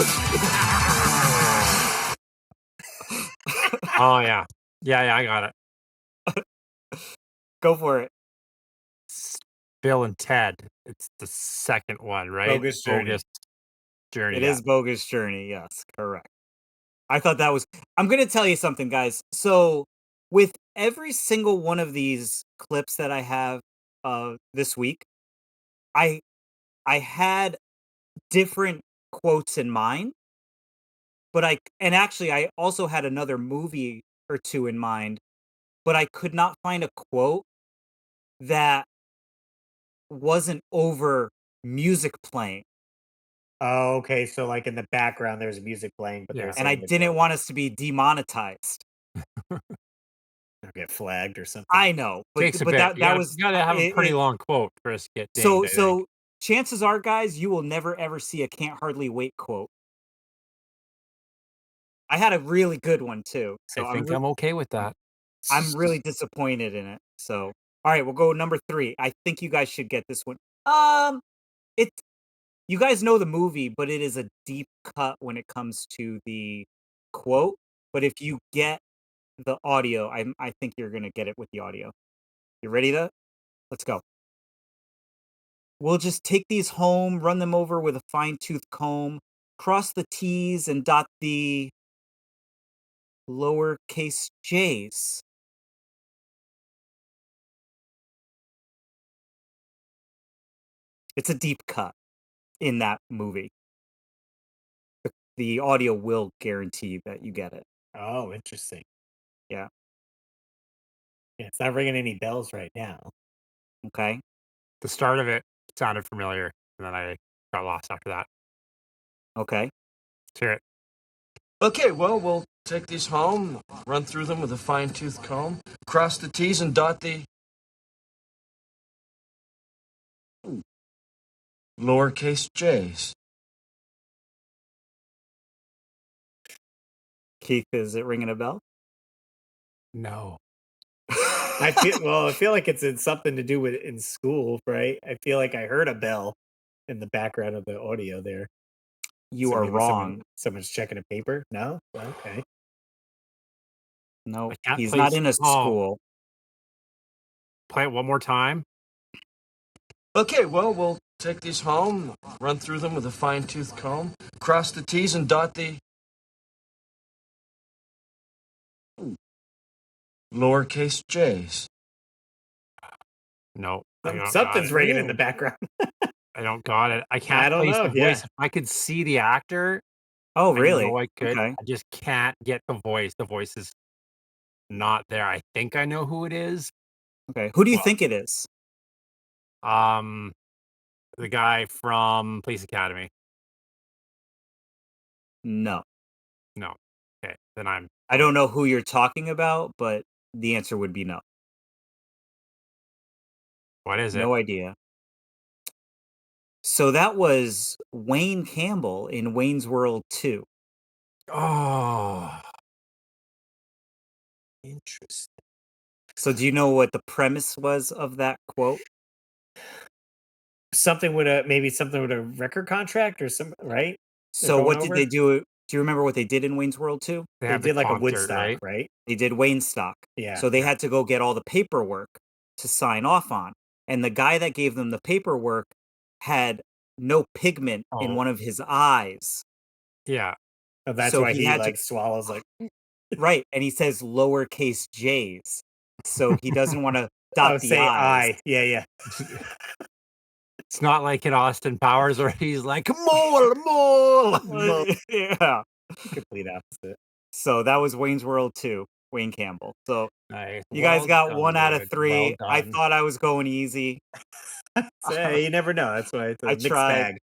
Oh yeah, I got it. Go for it. Bill and Ted. It's the second one, right? Bogus Journey. It is Bogus Journey. Yes, correct. I thought that was. I'm going to tell you something, guys. So, with every single one of these clips that I have this week, I had different quotes in mind, but I also had another movie or two in mind, but I could not find a quote that wasn't over music playing. Oh, okay. So like in the background, there's music playing, but and I didn't want us to be demonetized. Or get flagged or something. I know, but that was you gotta have a pretty long quote for us to get dinged, so chances are, guys, you will never ever see a "Can't Hardly Wait" quote. I had a really good one too. So I think I'm okay with that. I'm really disappointed in it. So all right, we'll go number 3. I think you guys should get this one. You guys know the movie, but it is a deep cut when it comes to the quote, but if you get the audio, I think you're gonna get it with the audio. You ready to? Let's go. We'll just take these home, run them over with a fine-tooth comb, cross the T's and dot the lowercase j's. It's a deep cut in that movie. The audio will guarantee that you get it. Oh, interesting. Yeah. Yeah, it's not ringing any bells right now. Okay. The start of it sounded familiar, and then I got lost after that. Okay. Let's hear it. Okay, well, we'll take these home, run through them with a fine-tooth comb, cross the T's and dot the lowercase j's. Keith, is it ringing a bell? No. I feel like it's in something to do with in school, right? I feel like I heard a bell in the background of the audio there. You So are maybe wrong. Someone's checking a paper. No, okay. No, I can't he's place- not in a oh. school. Play it one more time. Okay, well, we'll take these home, run through them with a fine-tooth comb, cross the T's and dot the lowercase j's. No. I don't got Something's it. ringing in the background. I don't got it. I can't I don't place know, the voice. If I could see the actor, Oh, I really? know I could. Okay. I just can't get the voice. The voice is not there. I think I know who it is. Okay. Who do you Well- think it is? The guy from Police Academy. No. No. Okay, then I don't know who you're talking about, but the answer would be no. What is it? No idea. So that was Wayne Campbell in Wayne's World 2. Oh, Interesting. So do you know what the premise was of that quote? Something with a record contract or some, right? So going what did over? they do? Do you remember what they did in Wayne's World 2? They have the did like a concert, Woodstock, right? right? They did Wayne Stock. Yeah. So they had to go get all the paperwork to sign off on. And the guy that gave them the paperwork had no pigment in Oh. one of his eyes. Yeah. Oh, that's So why he he had to- like swallows like Right. And he says lowercase j's. So he doesn't want to dot the say I's. I. Yeah. It's not like in Austin Powers where he's like, mole. Yeah. Complete opposite. So that was Wayne's World 2, Wayne Campbell. So Nice. you guys Well got done, 1 out of dude. 3. Well I done. thought I was going easy. Hey, you never know. That's why it's a I mixed tried. bag.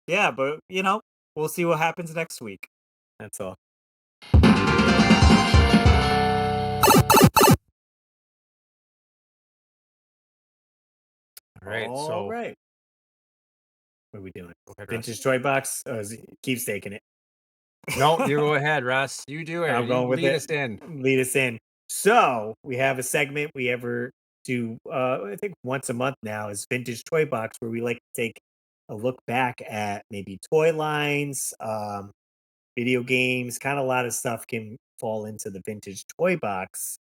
Yeah, but we'll see what happens next week. That's all. All right. All So right. What are we doing? go ahead, Russ. Vintage toy box. Oh, keeps taking it. No, you go ahead, Russ. You do it. I'm You going with lead it. us in. Lead us in. So we have a segment we ever do. I think once a month now is vintage toy box, where we like to take a look back at maybe toy lines, video games. Kind of a lot of stuff can fall into the vintage toy box.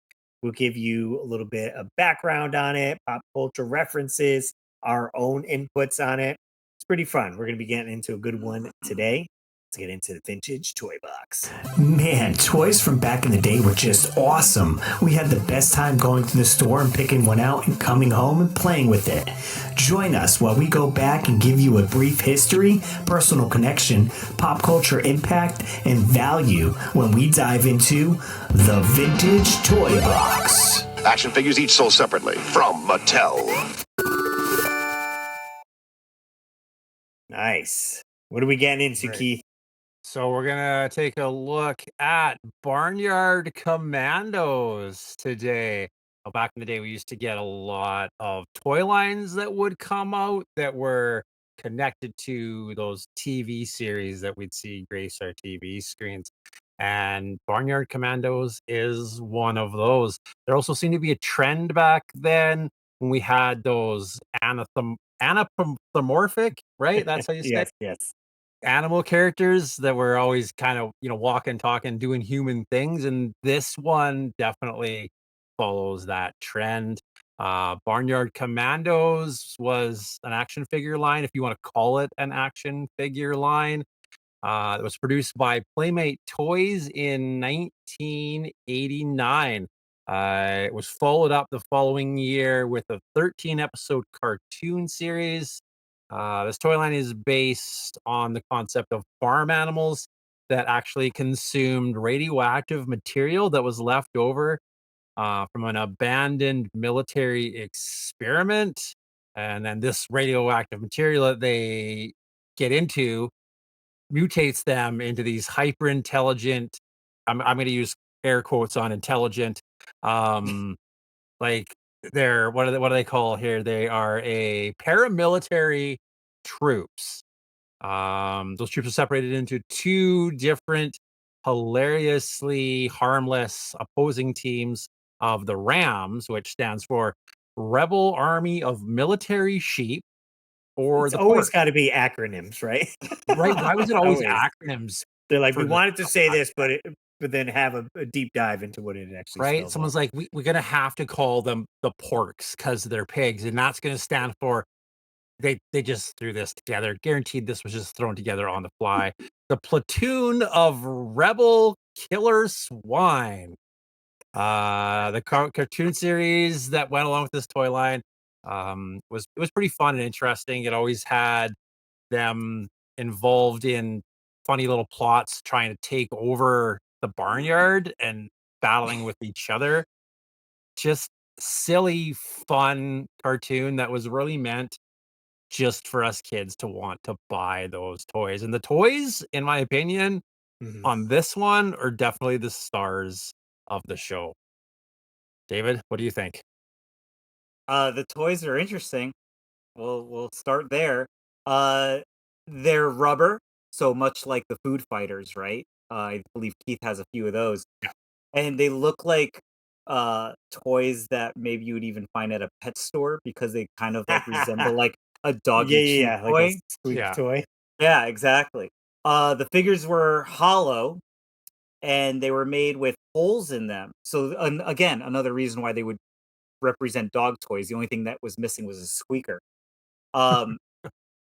We'll give you a little bit of background on it, pop culture references, our own inputs on it. It's pretty fun. We're going to be getting into a good one today. Let's get into the vintage toy box. Man, toys from back in the day were just awesome. We had the best time going to the store and picking one out and coming home and playing with it. Join us while we go back and give you a brief history, personal connection, pop culture impact, and value when we dive into the vintage toy box. Action figures each sold separately from Mattel. Nice. What are we getting into, Great. Keith? So we're gonna take a look at Barnyard Commandos today. Well, back in the day, we used to get a lot of toy lines that would come out that were connected to those TV series that we'd see grace our TV screens. And Barnyard Commandos is one of those. There also seemed to be a trend back then when we had those anthropomorphic, right? That's how you say it? Yes. animal characters that were always kind of, walking, talking, doing human things, and this one definitely follows that trend. Barnyard Commandos was an action figure line, if you want to call it an action figure line. It was produced by Playmate Toys in 1989. It was followed up the following year with a 13-episode cartoon series. This toy line is based on the concept of farm animals that actually consumed radioactive material that was left over from an abandoned military experiment. And then this radioactive material that they get into mutates them into these hyper intelligent. I'm going to use air quotes on intelligent. Um, like what do they call here? They are a paramilitary troops. Those troops are separated into two different hilariously harmless opposing teams of the Rams, which stands for Rebel Army of Military Sheep, or It's the always Pork. got to be acronyms, right? Right? Why was it always Always. acronyms They're like, we for the wanted to stuff say like this, but then have a deep dive into what it actually right? spells Someone's out. like, we're gonna have to call them the Porks because they're pigs, and that's gonna stand for they just threw this together. Guaranteed this was just thrown together on the fly. The platoon of rebel killer swine. The cartoon series that went along with this toy line was pretty fun and interesting. It always had them involved in funny little plots trying to take over the barnyard and battling with each other. Just silly, fun cartoon that was really meant just for us kids to want to buy those toys. And the toys, in my opinion, Mhm. on this one are definitely the stars of the show. David, what do you think? The toys are interesting. We'll start there. Uh, they're rubber, so much like the food fighters, right? I believe Keith has a few of those, and they look like toys that maybe you would even find at a pet store because they kind of like resemble like a doggy chew Like a toy. squeak Yeah. toy. Yeah, exactly. The figures were hollow and they were made with holes in them. So again, another reason why they would represent dog toys. The only thing that was missing was a squeaker. Um,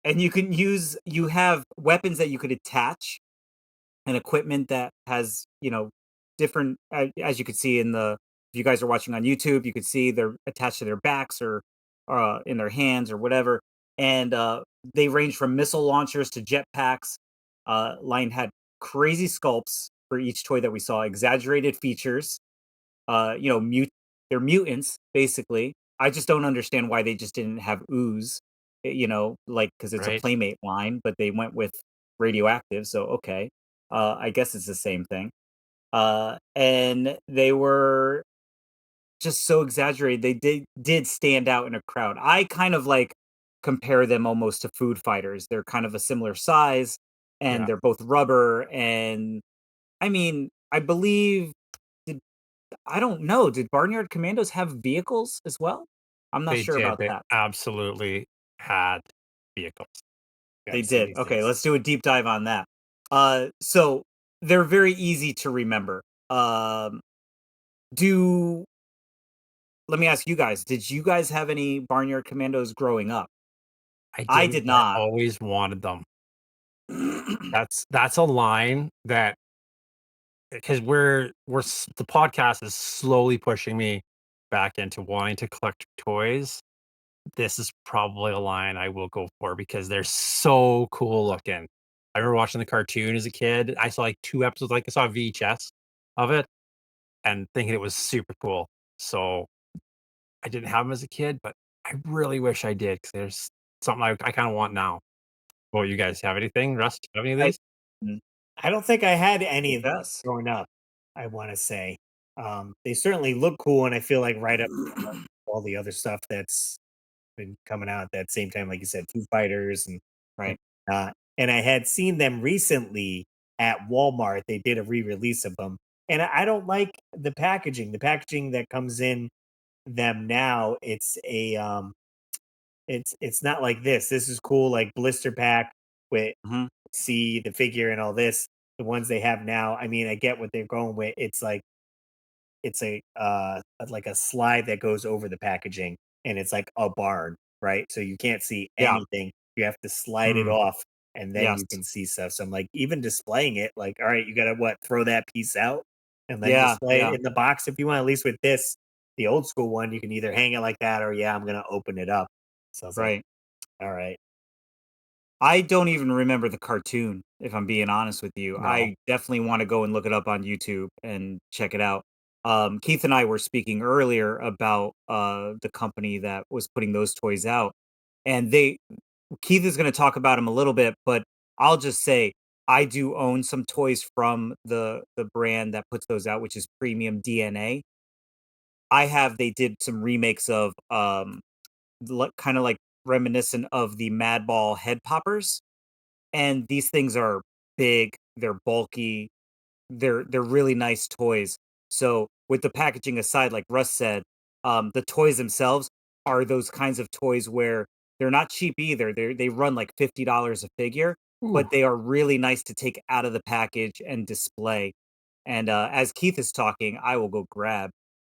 and you have weapons that you could attach and equipment that has, different, as you could see if you guys are watching on YouTube, you could see they're attached to their backs or in their hands or whatever. And they range from missile launchers to jetpacks. Line had crazy sculpts for each toy that we saw, exaggerated features. They're mutants basically. I just don't understand why they just didn't have ooze, like because it's a Right. playmate line, but they went with radioactive. So okay, I guess it's the same thing. And they were just so exaggerated. They did stand out in a crowd. I kind of like compare them almost to food fighters. They're kind of a similar size, and Yeah. they're both rubber. And I mean, I believe I don't know. Did Barnyard Commandos have vehicles as well? I'm not They sure did. about They that. absolutely had vehicles. They Gotta see did. these Okay, things. let's do a deep dive on that. So they're very easy to remember. Do Let me ask you guys, did you guys have any Barnyard Commandos growing up? I I didn't, did but I not. always wanted them. That's a line that because the podcast is slowly pushing me back into wanting to collect toys. This is probably a line I will go for because they're so cool looking. I remember watching the cartoon as a kid. I saw like 2 episodes, like I saw a VHS of it and thinking it was super cool. So I didn't have them as a kid, but I really wish I did because there's something I kind of want now. Well, you guys have anything? Russ, do you have any of I these? mm, I don't think I had any of these yes. growing up, I want to say. They certainly look cool, and I feel like right up all the other stuff that's been coming out at that same time, like you said, Foo Fighters and Right. and I had seen them recently at Walmart. They did a re-release of them, and I don't like the packaging. The packaging that comes in them now, it's not like this. This is cool, like blister pack with Mhm. see the figure and all this. The ones they have now, I mean, I get what they're going with. It's like a slide that goes over the packaging, and it's like a barn, right? So you can't see Yeah. anything. You have to slide it off, and then Yes. you can see stuff. So I'm like, even displaying it, like, all right, you gotta throw that piece out and then Yeah, display yeah. it in the box if you want. At least with this, the old school one, you can either hang it like that or I'm gonna open it up. So I was like, Right. all right. I don't even remember the cartoon, if I'm being honest with you. No. I definitely want to go and look it up on YouTube and check it out. Keith and I were speaking earlier about the company that was putting those toys out, and Keith is going to talk about them a little bit, but I'll just say I do own some toys from the brand that puts those out, which is Premium DNA. They did some remakes of kind of like reminiscent of the Madball head poppers, and these things are big, they're bulky, they're really nice toys. So with the packaging aside, like Russ said, the toys themselves are those kinds of toys where they're not cheap either. They run like $50 a figure, but they are really nice to take out of the package and display. And as Keith is talking, I will go grab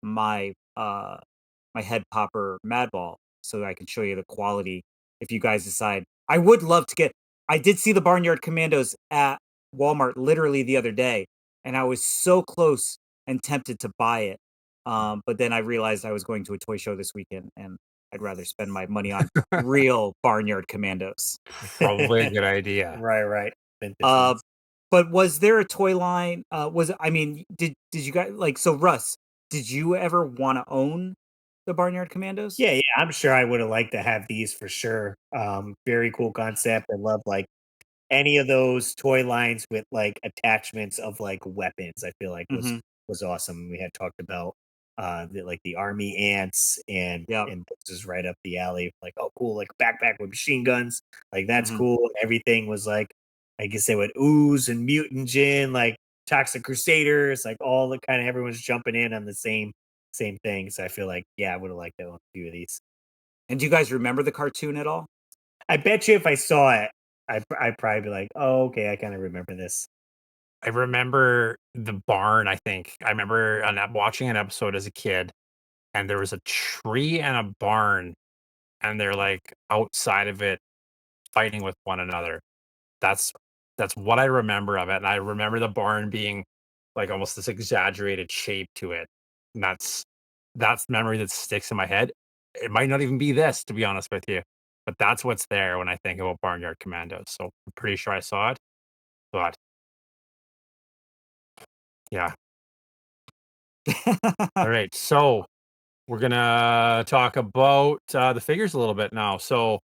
my my head popper Madball so I can show you the quality if you guys decide. I would love to get. I did see the Barnyard Commandos at Walmart literally the other day, and I was so close and tempted to buy it. But then I realized I was going to a toy show this weekend, and I'd rather spend my money on real Barnyard Commandos. Probably a good idea. Right. Vintage Uh, ones. but was there a toy line? Did you guys like? So Russ, did you ever want to own the Barnyard Commandos? Yeah, I'm sure I would have liked to have these for sure. Very cool concept. I love like any of those toy lines with like attachments of like weapons. I feel like Mhm. was awesome. We had talked about like the army ants Yep. and this is right up the alley. Like, oh cool, like backpack with machine guns. Like that's Mhm. cool. Everything was like I guess they would ooze and mutant gin, like toxic crusaders, like all the kind of everyone's jumping in on the same thing. So I feel like I would have liked to own a few of these. And do you guys remember the cartoon at all? I bet you if I saw it, I'd probably be like, oh, okay, I kind of remember this. I remember the barn, I think. I remember watching an episode as a kid, and there was a tree and a barn, and they're, like, outside of it fighting with one another. That's that's what I remember of it, and I remember the barn being, like, almost this exaggerated shape to it, and that's the memory that sticks in my head. It might not even be this, to be honest with you, but that's what's there when I think about Barnyard Commandos, so I'm pretty sure I saw it, but yeah. Alright, so we're gonna talk about, the figures a little bit now, so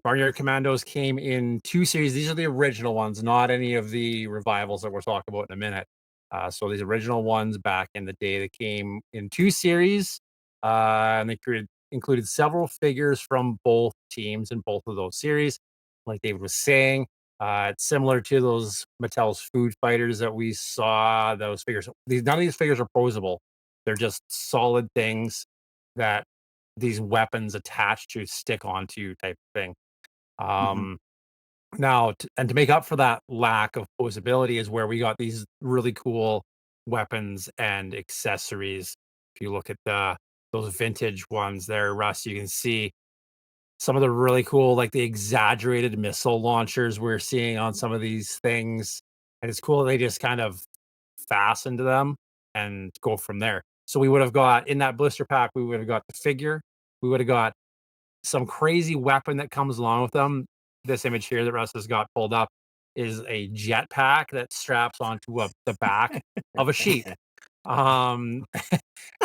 Barnyard Commandos came in 2 series. These are the original ones, not any of the revivals that we'll talk about in a minute. So these original ones back in the day, they came in 2 series, and they included several figures from both teams in both of those series. Like David was saying, it's similar to those Mattel's Food Fighters that we saw. Those figures, none of these figures are posable. They're just solid things that these weapons attached to stick onto type thing. Mhm. Um, Now, to make up for that lack of posability is where we got these really cool weapons and accessories. If you look at those vintage ones there, Russ, you can see some of the really cool, like the exaggerated missile launchers we're seeing on some of these things. And it's cool they just kind of fasten to them and go from there. So we would have got in that blister pack, we would have got the figure, we would have got some crazy weapon that comes along with them. This image here that Russ has got pulled up is a jetpack that straps onto the back of a sheep. Um,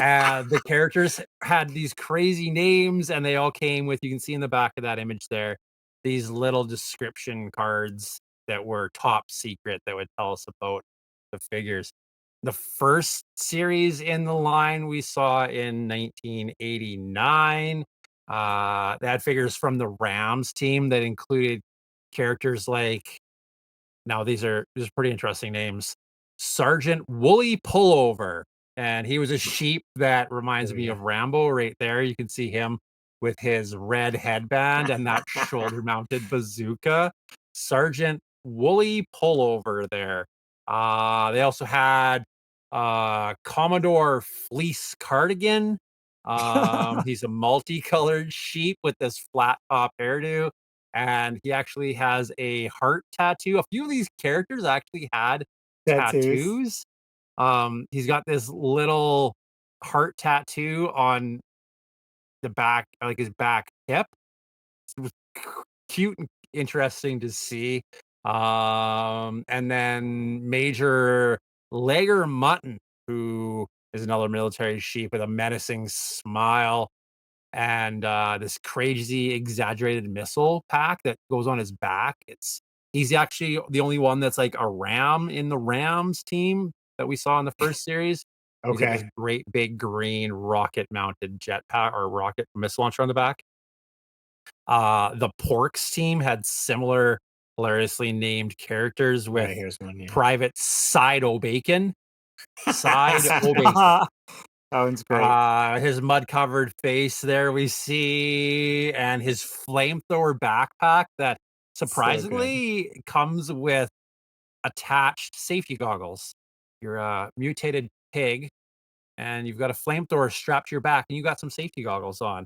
and the characters had these crazy names, and they all came with, you can see in the back of that image there, these little description cards that were top secret that would tell us about the figures. The first series in the line we saw in 1989. They had figures from the Rams team that included characters like, now these are pretty interesting names. Sergeant Woolly Pullover, and he was a sheep that reminds Oh, me yeah. of Rambo right there. You can see him with his red headband and that shoulder-mounted bazooka. Sergeant woolly pullover there. They also had Commodore fleece cardigan. He's a multicolored sheep with this flat top hairdo, and he actually has a heart tattoo. A few of these characters actually had tattoos. He's got this little heart tattoo on the back, like his back hip. It was cute and interesting to see. And then Major Lager Mutton, who is another military sheep with a menacing smile and this crazy exaggerated missile pack that goes on his back. He's actually the only one that's like a ram in the Rams team that we saw in the first series. He's got this Okay. great big green rocket mounted jetpack or rocket missile launcher on the back. The Porks team had similar hilariously named characters with Right, here's one. Yeah. Private Side O'Bacon. Side O'Bacon. That one's great. His mud-covered face there we see, and his flamethrower backpack that So good. surprisingly comes with attached safety goggles. You're a mutated pig, and you've got a flamethrower strapped to your back, and you got some safety goggles on.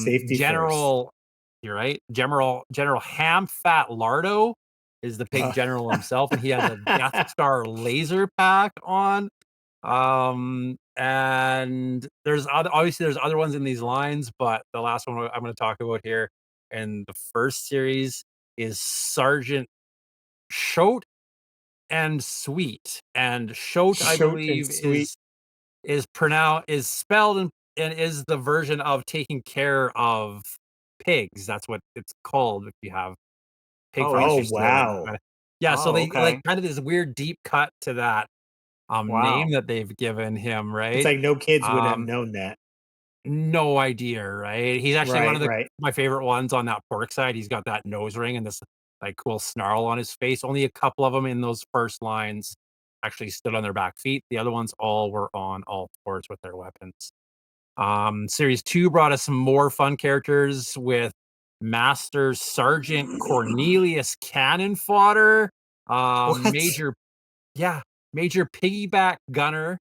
Safety General, you're right. General Ham Fat Lardo is the pig general himself, and he has a Death Star laser pack on. And obviously there's other ones in these lines, but the last one I'm going to talk about here in the first series is Sergeant Shote and Sweet. And Shote, I Shote and believe, Sweet. is spelled and is the version of taking care of pigs. That's what it's called if you have pig Oh, farms. Oh, wow. Yeah, so Oh, they okay. like kind of this weird deep cut to that Wow. name that they've given him, right? It's like no kids would have Um, known that. no idea, right? He's actually one of Right. my favorite ones on that pork side. He's got that nose ring and this like cool snarl on his face. Only a couple of them in those first lines actually stood on their back feet. The other ones all were on all fours with their weapons. Series 2 brought us some more fun characters with Master Sergeant Cornelius Cannon Fodder, What? Major Piggyback Gunner,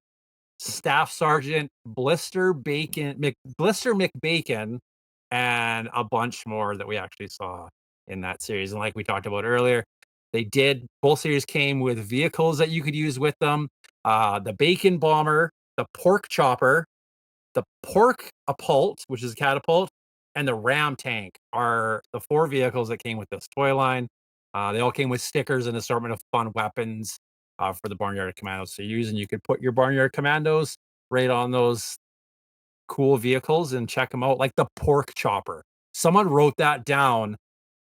Staff Sergeant Blister McBacon, and a bunch more that we actually saw in that series. And like we talked about earlier, both series came with vehicles that you could use with them. The Bacon Bomber, the Pork Chopper, the Pork Apult, which is a catapult, and the Ram Tank are the 4 vehicles that came with this toy line. They all came with stickers and assortment of fun weapons for the Barnyard Commandos to use, and you could put your Barnyard Commandos right on those cool vehicles and check them out, like the Pork Chopper. Someone wrote that down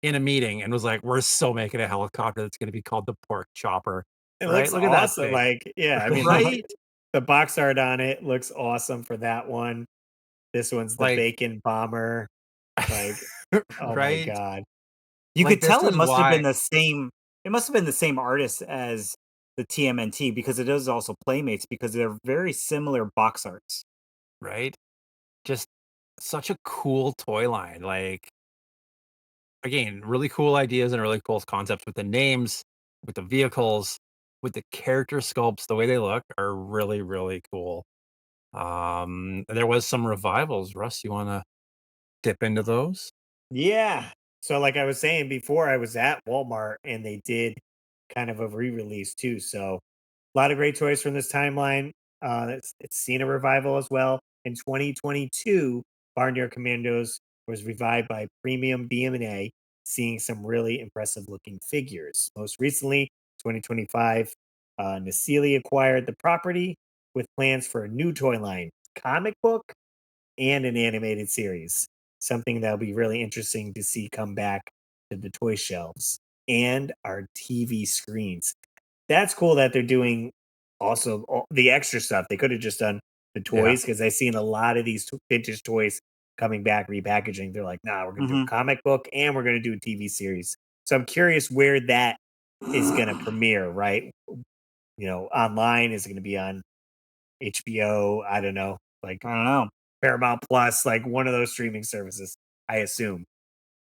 in a meeting and was like, "We're so making a helicopter that's going to be called the Pork Chopper." It Right? looks Look at that awesome. thing. Like, yeah, I mean, Right? the box art on it looks awesome for that one. This one's the Like, Bacon Bomber. Like, oh my right? God. You Like, could this tell it is must have been why, the same. It must have been the same artist as the TMNT because it is also Playmates because they're very similar box arts. right? Just such a cool toy line. Like, again, really cool ideas and really cool concepts with the names, with the vehicles, with the character sculpts. The way they look are really, really cool. There was some revivals. Russ, you want to dip into those? Yeah. So, like I was saying before, I was at Walmart and they did kind of a re-release too. So, a lot of great toys from this timeline. It's seen a revival as well. In 2022, Barnyard Commandos was revived by Premium BM&A, seeing some really impressive looking figures. Most recently, 2025, Nasili acquired the property with plans for a new toy line, comic book, and an animated series. Something that'll be really interesting to see come back to the toy shelves and our TV screens. That's cool that they're doing also the extra stuff. They could have just done the Yeah. toys because I've seen a lot of these vintage toys coming back, repackaging. They're like, nah, we're going to do a comic book and we're going to do a TV series. So I'm curious where that is going to premiere, right? You know, online. Is it going to be on HBO? I don't know. Like, I don't know. Paramount Plus, like one of those streaming services, I assume.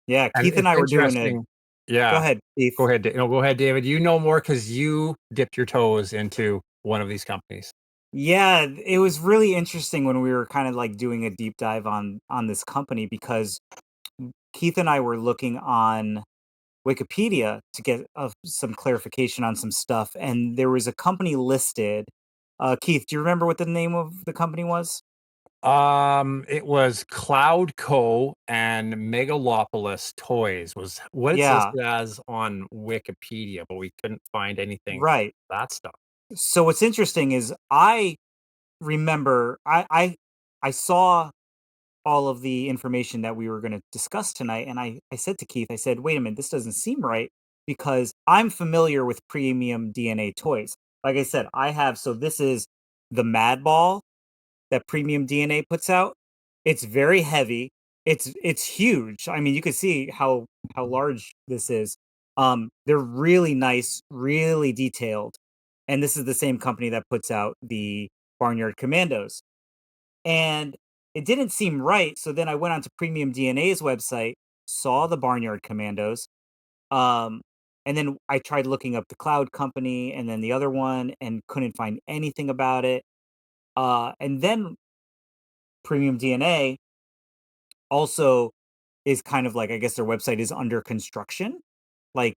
Yeah, And Keith and it's I were doing interesting. Yeah. Go ahead, Keith. Go ahead. No, go ahead, David. You know more because you dipped your toes into one of these companies. Yeah, it was really interesting when we were kind of like doing a deep dive on this company because Keith and I were looking on Wikipedia to get some clarification on some stuff, and there was a company listed. Keith, do you remember what the name of the company was? It was Cloud Co. and Megalopolis Toys was what it's Yeah, listed as on Wikipedia, but we couldn't find anything right. that stuff. So what's interesting is I remember I saw all of the information that we were going to discuss tonight, and I said to Keith, I said, "Wait a minute, this doesn't seem right because I'm familiar with premium DNA toys. Like I said, I have so this is the Mad Ball that Premium DNA puts out. It's very heavy. It's huge. I mean, you can see how large this is. They're really nice, really detailed. And this is the same company that puts out the Barnyard Commandos. And it didn't seem right. So then I went onto Premium DNA's website, saw the Barnyard Commandos, um, and then I tried looking up the Cloud Company and then the other one and couldn't find anything about it. And then Premium DNA also is kind of like I guess their website is under construction. Like,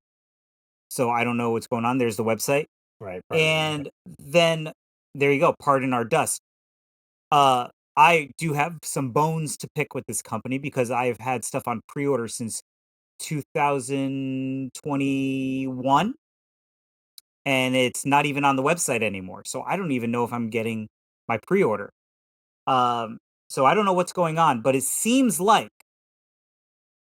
so I don't know what's going on. There's the website. Right. And then there you go, pardon our dust. Uh I do have some bones to pick with this company because I've had stuff on pre-order since 2021 and it's not even on the website anymore. So I don't even know if I'm getting my pre-order. Um so I don't know what's going on, but it seems like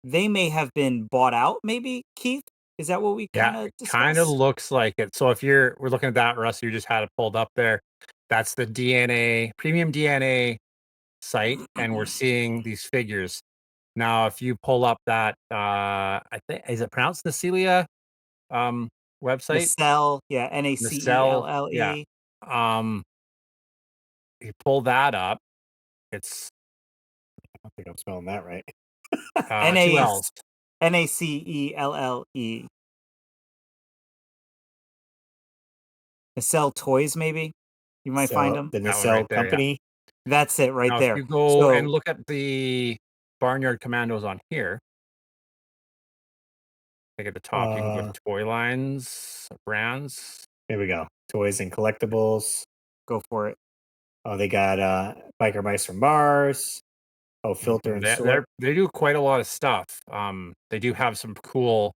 they may have been bought out, maybe, Keith? Is that what we Yeah, kinda it kind of discussed? looks like it. So if we're looking at that, Russ, you just had it pulled up there. That's the DNA premium DNA site, and we're seeing these figures. Now, if you pull up that, I think is it pronounced Necelia website? Nacelle, yeah, Nacelle, yeah. Nacelle. Um, you pull that up, it's I don't think I'm spelling that right. two Nac L's. Nacelle. Nacelle Toys, maybe? You might find So them. the That one right nacelle there, yeah. company. That's it right Now, if there. you go and So look at the Barnyard Commandos on here, like at the top, you can go to Uh, toy lines, brands. here we go. Toys and collectibles. go for it. Oh, they got biker mice from Mars. Oh, filter and sort. They do quite a lot of stuff. They do have some cool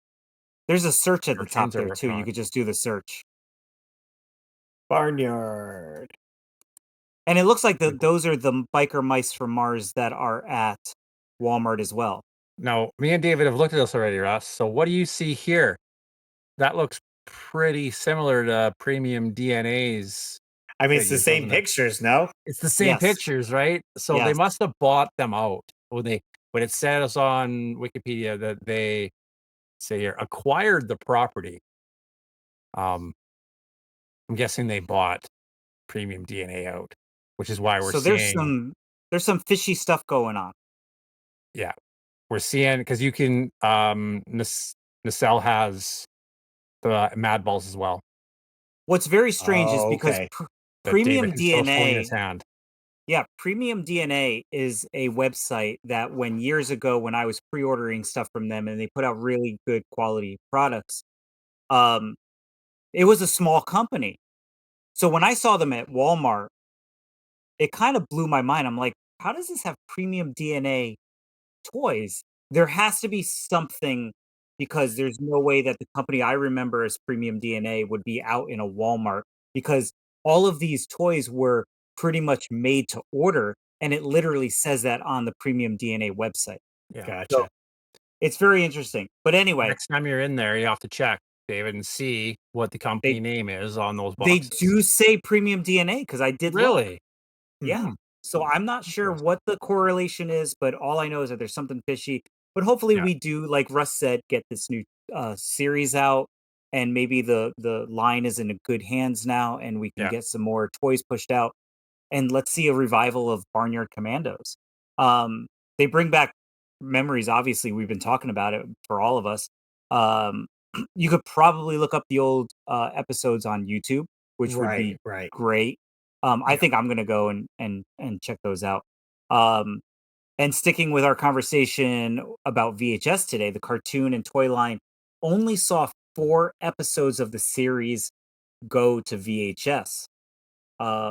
There's a search at the top cartoons they're there too. working You on. could just do the search. Barnyard. And it looks like those are the biker mice from Mars that are at Walmart as well. Now, me and David have looked at this already, Russ. So what do you see here? That looks pretty similar to Premium DNA's I mean, it's the figures, same doesn't it? pictures, no? It's the same Yes. pictures, right? So they Yes. must have bought them out. When it says on Wikipedia that they say here acquired the property. I'm guessing they bought Premium DNA out, which is why we're So seeing, there's some fishy stuff going on. yeah, we're seeing because you can Nacelle has the Mad Balls as well What's very strange is Oh, because okay. that David Premium is still holding in DNA his hand. Yeah, Premium DNA is a website that when years ago when I was pre-ordering stuff from them and they put out really good quality products, um, it was a small company. So when I saw them at Walmart, it kind of blew my mind. I'm like, how does this have Premium DNA toys? There has to be something because there's no way that the company I remember as Premium DNA would be out in a Walmart because all of these toys were pretty much made to order, and it literally says that on the Premium DNA website. Yeah. So Gotcha. it's very interesting. But anyway, Next time you're in there, you have to check, David, and see what the company they name is on those they boxes. do say Premium DNA because I did look. Really? Yeah. Hmm. So I'm not sure Interesting. what the correlation is, but all I know is that there's something fishy. But hopefully Yeah. we do, like Russ said, get this new series out and maybe the line is in good hands now and we can Yeah. get some more toys pushed out and let's see a revival of Barnyard Commandos. They bring back memories, obviously, we've been talking about it for all of us. You could probably look up the old episodes on YouTube, which would be Right. great. I think I'm gonna go and check those out. And sticking with our conversation about VHS today, the cartoon and toy line only saw 4 episodes of the series go to VHS,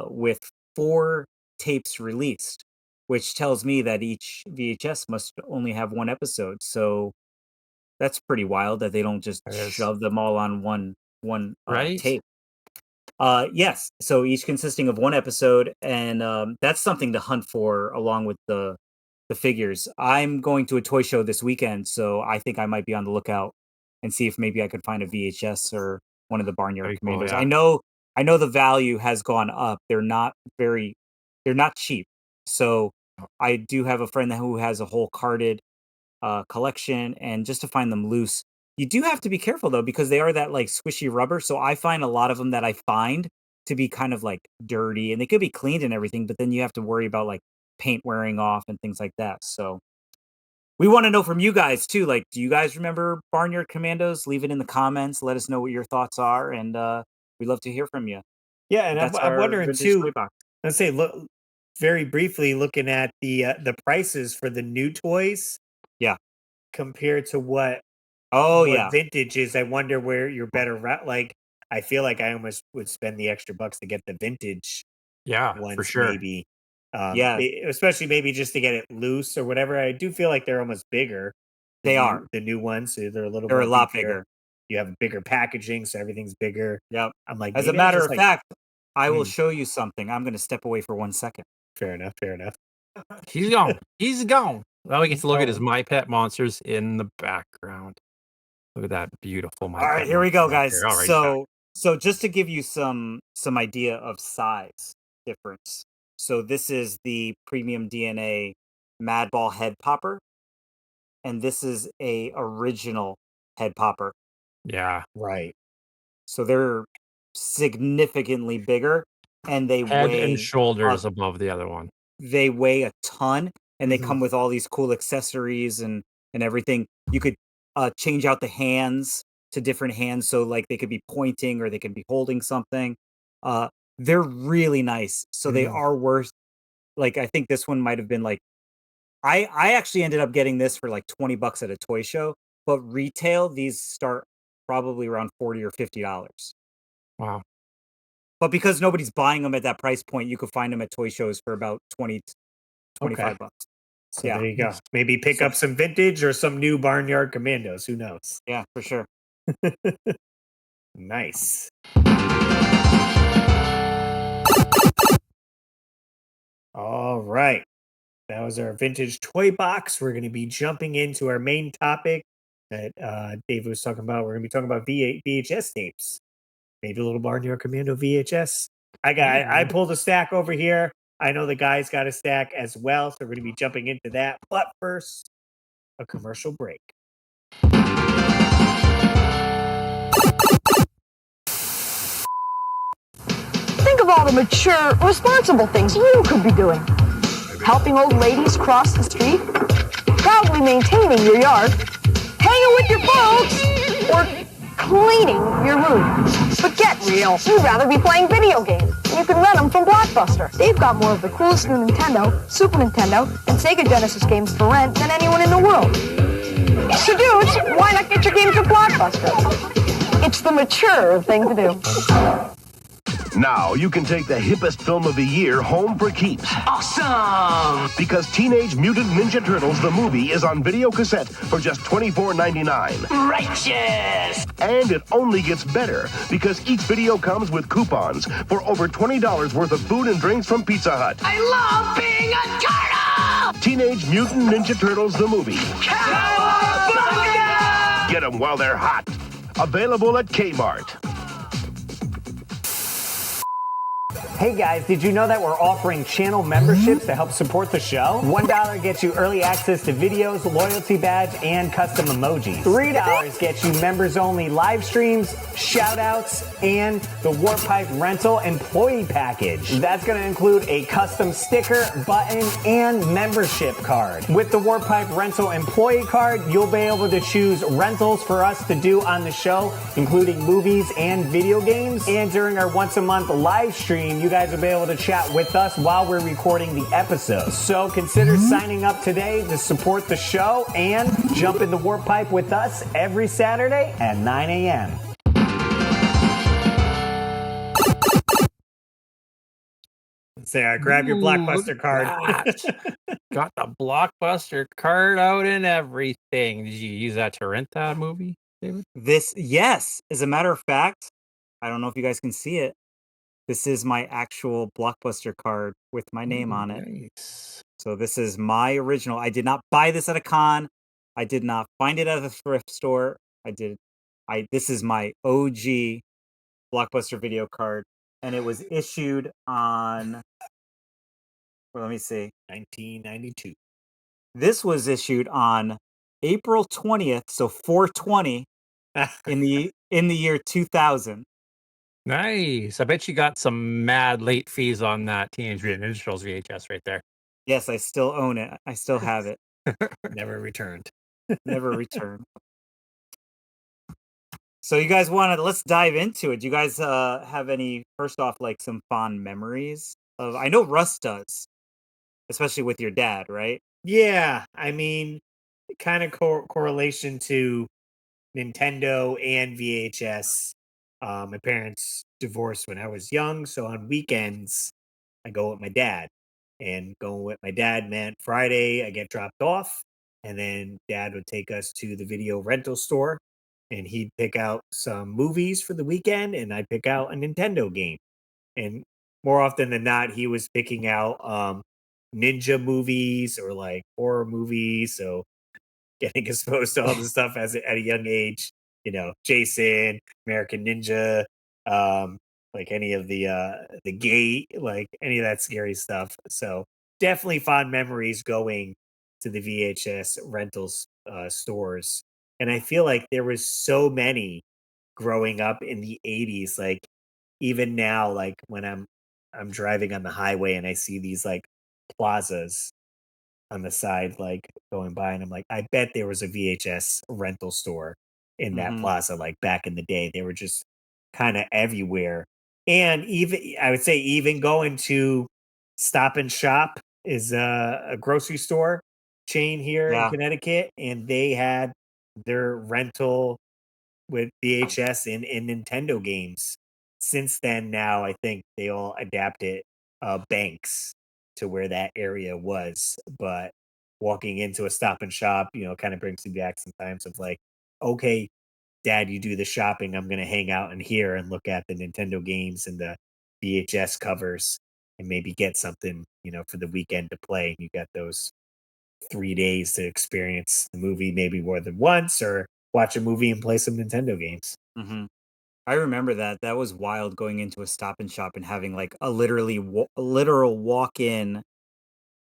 with 4 tapes released, which tells me that each VHS must only have 1 episode. So that's pretty wild that they don't just It is. shove them all on one Right? tape. Yes. So each consisting of 1 episode, and that's something to hunt for along with the figures. I'm going to a toy show this weekend, so I think I might be on the lookout and see if maybe I could find a VHS or one of the Barnyard Very cool, Commandos. yeah. I know the value has gone up. They're not cheap. So I do have a friend who has a whole carded collection, and just to find them loose, you do have to be careful though, because they are that like squishy rubber. So I find a lot of them that I find to be kind of like dirty, and they could be cleaned and everything, but then you have to worry about like paint wearing off and things like that. So we want to know from you guys too. Like, do you guys remember Barnyard Commandos? Leave it in the comments. Let us know what your thoughts are, and we'd love to hear from you. Yeah, and That's I'm our wondering vintage too. toy box. Let's say, look very briefly, looking at the prices for the new toys. Yeah. Compared to what yeah, vintage is. I wonder where you're better at. Like, I feel like I almost would spend the extra bucks to get the vintage Yeah, ones, for sure. maybe. Yeah. Especially maybe just to get it loose or whatever. I do feel like they're almost bigger. They are. The new ones. So they're They're a lot bigger. You have bigger packaging, so everything's bigger. Yep. I'm like, As a maybe I matter just, of like, fact, I will show you something. I'm going to step away for 1 second. fair enough. He's gone. He's gone. Well, we get to look at his gone. My Pet Monsters in the background. Look at that beautiful My All Pet right, here we go, Monster right guys. there. All right, he's back. So just to give you some idea of size difference. So this is the Premium DNA Madball head popper, and this is a original head popper. Yeah. Right. So they're significantly bigger, and they Head weigh and shoulders above the other one. They weigh a ton, and they Mhm. come with all these cool accessories and everything. You could change out the hands to different hands, so like they could be pointing or they could be holding something. They're really nice, so they are worth. Like, I think this one might have been like, I actually ended up getting this for like $20 at a toy show, but retail these start probably around $40 or $50. Wow. But because nobody's buying them at that price point, you could find them at toy shows for about 20, $25. So Yeah. there you go. Maybe pick up some vintage or some new Barnyard Commandos. Who knows? Yeah, for sure. Nice. All right. That was our vintage toy box. We're going to be jumping into our main topic that Dave was talking about. We're going to be talking about VHS tapes. Maybe a little Barnyard Commando VHS. I pulled a stack over here. I know the guys got a stack as well, so we're going to be jumping into that. But first, a commercial break. Think of all the mature, responsible things you could be doing. Helping old ladies cross the street, proudly maintaining your yard, hanging with your folks, or cleaning your room. But get real, you'd rather be playing video games. You can rent them from Blockbuster. They've got more of the coolest new Nintendo, Super Nintendo, and Sega Genesis games for rent than anyone in the world. So dudes, why not get your games from Blockbuster? It's the mature thing to do. Now you can take the hippest film of the year home for keeps. Awesome! Because Teenage Mutant Ninja Turtles, the movie, is on video cassette for just $24.99. Righteous! And it only gets better because each video comes with coupons for over $20 worth of food and drinks from Pizza Hut. I love being a turtle! Teenage Mutant Ninja Turtles, the movie. Cowabunga! Get them while they're hot. Available at Kmart. Hey guys, did you know that we're offering channel memberships to help support the show? $1 gets you early access to videos, loyalty badge, and custom emojis. $3 gets you members only live streams, shout outs, and the Warp Pipe rental employee package. That's going to include a custom sticker, button, and membership card. With the Warp Pipe rental employee card, you'll be able to choose rentals for us to do on the show, including movies and video games. And during our once a month live stream, you guys will be able to chat with us while we're recording the episode. So consider signing up today to support the show and jump in the Warp Pipe with us every Saturday at 9 a.m. Sarah, grab your Blockbuster card. Got the Blockbuster card out and everything. Did you use that to rent that movie, David? Yes. As a matter of fact, I don't know if you guys can see it. This is my actual Blockbuster card with my name on it. Nice. So this is my original. I did not buy this at a con. I did not find it at a thrift store. This is my OG Blockbuster video card, and it was issued on, well, let me see, 1992. This was issued on April 20th, so 420 in the year 2000. Nice. I bet you got some mad late fees on that Teenage Mutant Ninja Turtles VHS right there. Yes, I still own it. I still have it. Never returned. Never returned. So you guys let's dive into it. Do you guys have any, first off, like some fond memories of, I know Russ does, especially with your dad, right? Yeah, I mean, kind of correlation to Nintendo and VHS. My parents divorced when I was young, so on weekends I go with my dad. And going with my dad meant Friday I get dropped off, and then Dad would take us to the video rental store, and he'd pick out some movies for the weekend, and I'd pick out a Nintendo game. And more often than not, he was picking out ninja movies or like horror movies. So getting exposed to all the stuff at a young age, Jason, American Ninja, like any of the gate, like any of that scary stuff. So definitely fond memories going to the VHS rentals stores. And I feel like there was so many growing up in the 80s. Like even now, like when I'm driving on the highway and I see these like plazas on the side, like going by, and I'm like, I bet there was a VHS rental store in that plaza, like back in the day. They were just kind of everywhere. And even, I would say, even going to Stop and Shop is a grocery store chain here in Connecticut, and they had their rental with VHS and Nintendo games. Since then, now I think they all adapted banks to where that area was. But walking into a Stop and Shop, kind of brings me back sometimes of like, okay, Dad, you do the shopping. I'm going to hang out in here and look at the Nintendo games and the VHS covers and maybe get something, for the weekend to play. You got those 3 days to experience the movie maybe more than once, or watch a movie and play some Nintendo games. I remember that. That was wild, going into a Stop and Shop and having like a literal walk-in.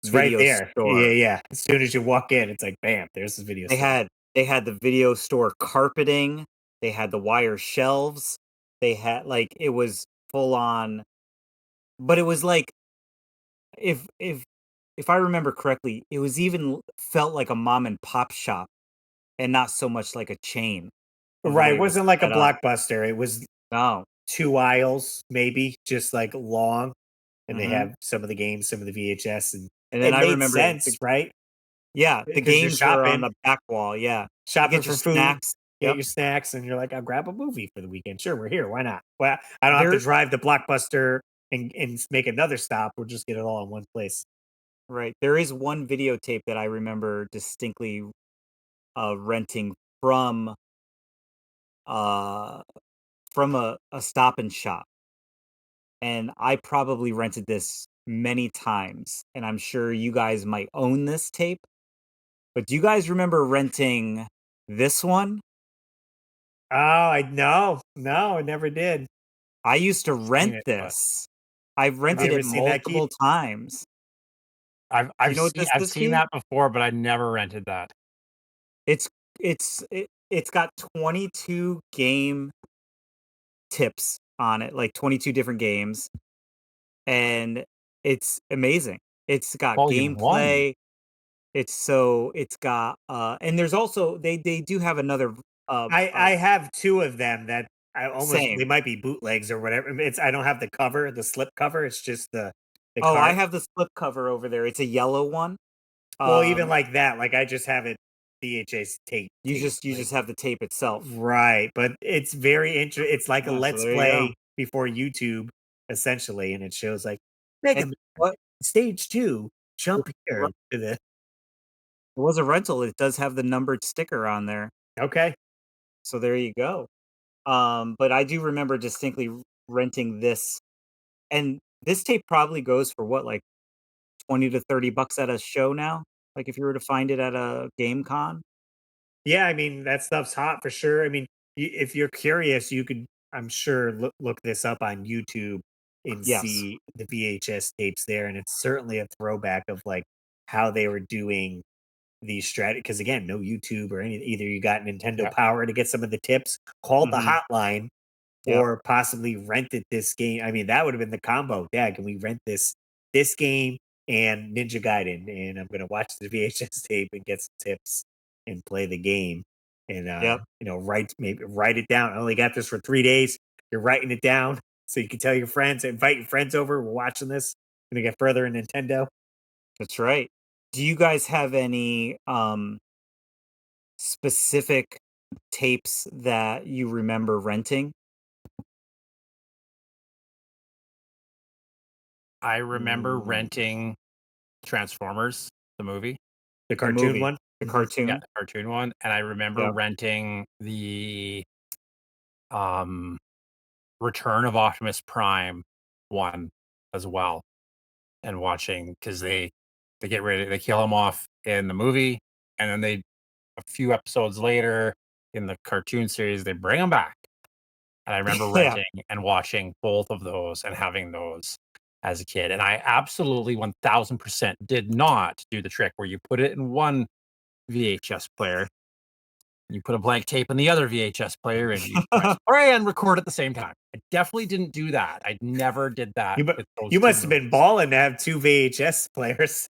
It's right video there. store. Yeah. As soon as you walk in, it's like, bam, there's the video store. They had the video store carpeting. They had the wire shelves. They had, like, it was full on, but it was like, if I remember correctly, it was even felt like a mom and pop shop and not so much like a chain. Right. It wasn't like a set up. Blockbuster. It was No. 2 aisles, maybe, just like long. And they have some of the games, some of the VHS, and then it I made remember sense, right? Yeah, the Because you're games were on shopping. the back wall. Yeah, Shopping get for your food, snacks. get your snacks, and you're like, I'll grab a movie for the weekend. Sure, we're here. Why not? Well, I don't have to drive to Blockbuster and make another stop. We'll just get it all in one place. Right. There is one videotape that I remember distinctly renting from a Stop and Shop. And I probably rented this many times, and I'm sure you guys might own this tape. But do you guys remember renting this one? Oh, no, I never did. I used to rent this. I've rented ever it seen that, Keith? multiple times. I've You know what this I've is, seen Keith? that before, but I never rented that. It's got 22 game tips on it, like 22 different games, and it's amazing. It's got Volume 1. gameplay. It's got and there's also they do have another I have 2 of them that I almost Same. they might be bootlegs or whatever. It's I don't have the cover, the slip cover. It's just the Oh, I card. have the slip cover over there. It's a yellow one. Well, even like that, like I just have it VHS tape. You just have the tape itself. Right, but it's very interesting. It's like a Yeah, so let's there you play go. before YouTube, essentially, and it shows like Mega And Man what Stage 2, jump It here to the was a rental. It does have the numbered sticker on there. Okay. So there you go. But I do remember distinctly renting this, and this tape probably goes for what, like 20 to 30 bucks at a show now? Like if you were to find it at a game con? Yeah, I mean, that stuff's hot for sure. I mean, if you're curious, you could, I'm sure, look this up on YouTube and Yes. see the VHS tapes there. And it's certainly a throwback of like how they were doing these strategy. Because again, no YouTube or any, either you got Nintendo Yep. Power to get some of the tips, called the Mhm. hotline, Yep. or possibly rented this game. I mean, that would have been the combo. Dad, can we rent this game and Ninja Gaiden? And I'm gonna watch the VHS tape and get some tips and play the game. And Yep. write it down. I only got this for 3 days. You're writing it down so you can tell your friends, invite your friends over. We're watching this. Gonna get further in Nintendo. That's right. Do you guys have any specific tapes that you remember renting? I remember Mm. renting Transformers, the movie. The The cartoon movie, one. the Mhm. cartoon? Yeah, the cartoon one, and I remember Yep. renting the um Return of Optimus Prime one as well, and watching because they kill him off in the movie, and then they a few episodes later in the cartoon series they bring him back. And I remember Yeah. renting and watching both of those and having those as a kid. And I absolutely 1000% did not do the trick where you put it in one VHS player, you put a blank tape in the other VHS player, and you press play and record at the same time. I definitely didn't do that. I never did that with those You two must have been movies. balling to have 2 VHS players.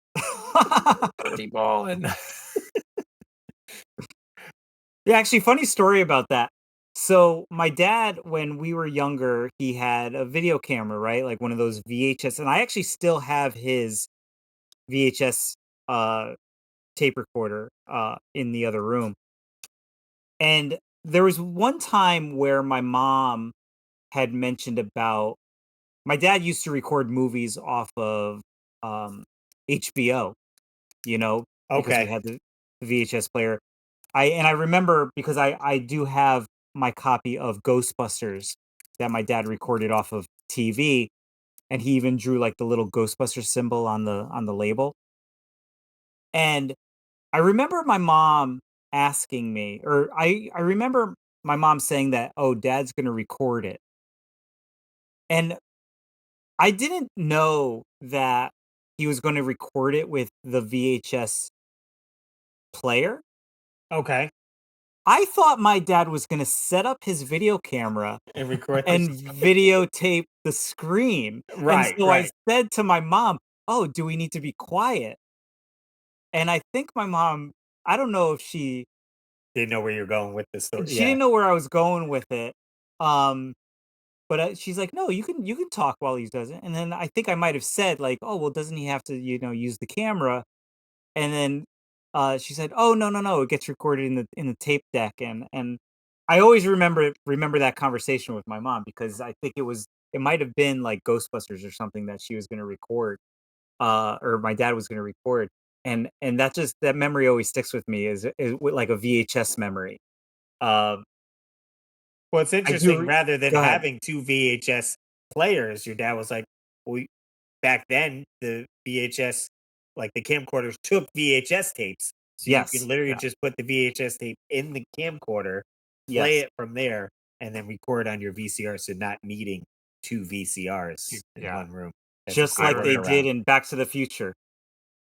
Pretty balling. Yeah, actually, funny story about that. So my dad, when we were younger, he had a video camera, right? Like one of those VHS, and I actually still have his VHS tape recorder in the other room. And there was one time where my mom had mentioned about my dad used to record movies off of HBO, because we Okay. had the VHS player. I remember because I do have my copy of Ghostbusters that my dad recorded off of TV, and he even drew like the little Ghostbuster symbol on the label. And I remember my mom asking me, or I remember my mom saying that, "Oh, Dad's going to record it," and I didn't know that he was going to record it with the VHS player. Okay. I thought my dad was gonna set up his video camera And record and this. videotape the screen, and Right, so I right. said to my mom, "Oh, do we need to be quiet?" And I think my mom, I don't know if Didn't know where you're going with this story. she Yeah. didn't know where I was going with it, um, but, she's like, "No, you can talk while he does it," and then I think I might have said like, "Oh, well, doesn't he have to, use the camera?" And then, she said, "Oh, no, no, no, it gets recorded in the tape deck," and I always remember that conversation with my mom because I think it might have been like Ghostbusters or something that she was gonna record, or my dad was gonna record, and that memory always sticks with me is with like a VHS memory. Um, Well, it's I do interesting re rather than Go ahead. having 2 VHS players, your dad was like, "We back then, the VHS like, the camcorders took VHS tapes, so you could Yes, literally yeah, just put the VHS tape in the camcorder, play yes. it from there, and then record on your VCR, so not needing 2 VCRs in Yeah. one room. That's Just a like quick they workaround. did in Back to the Future.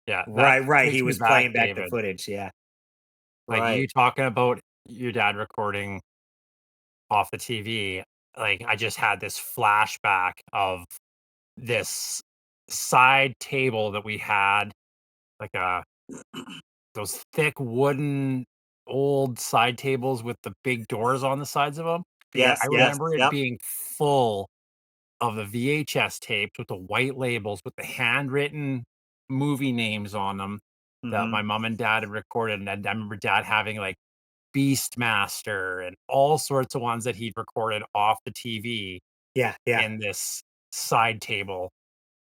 Yeah. Right. He takes me was back, playing back the David. footage. Yeah. Like Right. you talking about your dad recording off the TV. Like I just had this flashback of this side table that we had, like those thick wooden old side tables with the big doors on the sides of them. Yeah. Yes, I yes, remember it yep. being full of the VHS tapes with the white labels with the handwritten movie names on them that Mhm. my mom and dad had recorded. And I remember dad having like Beastmaster and all sorts of ones that he'd recorded off the TV Yeah. in this side table.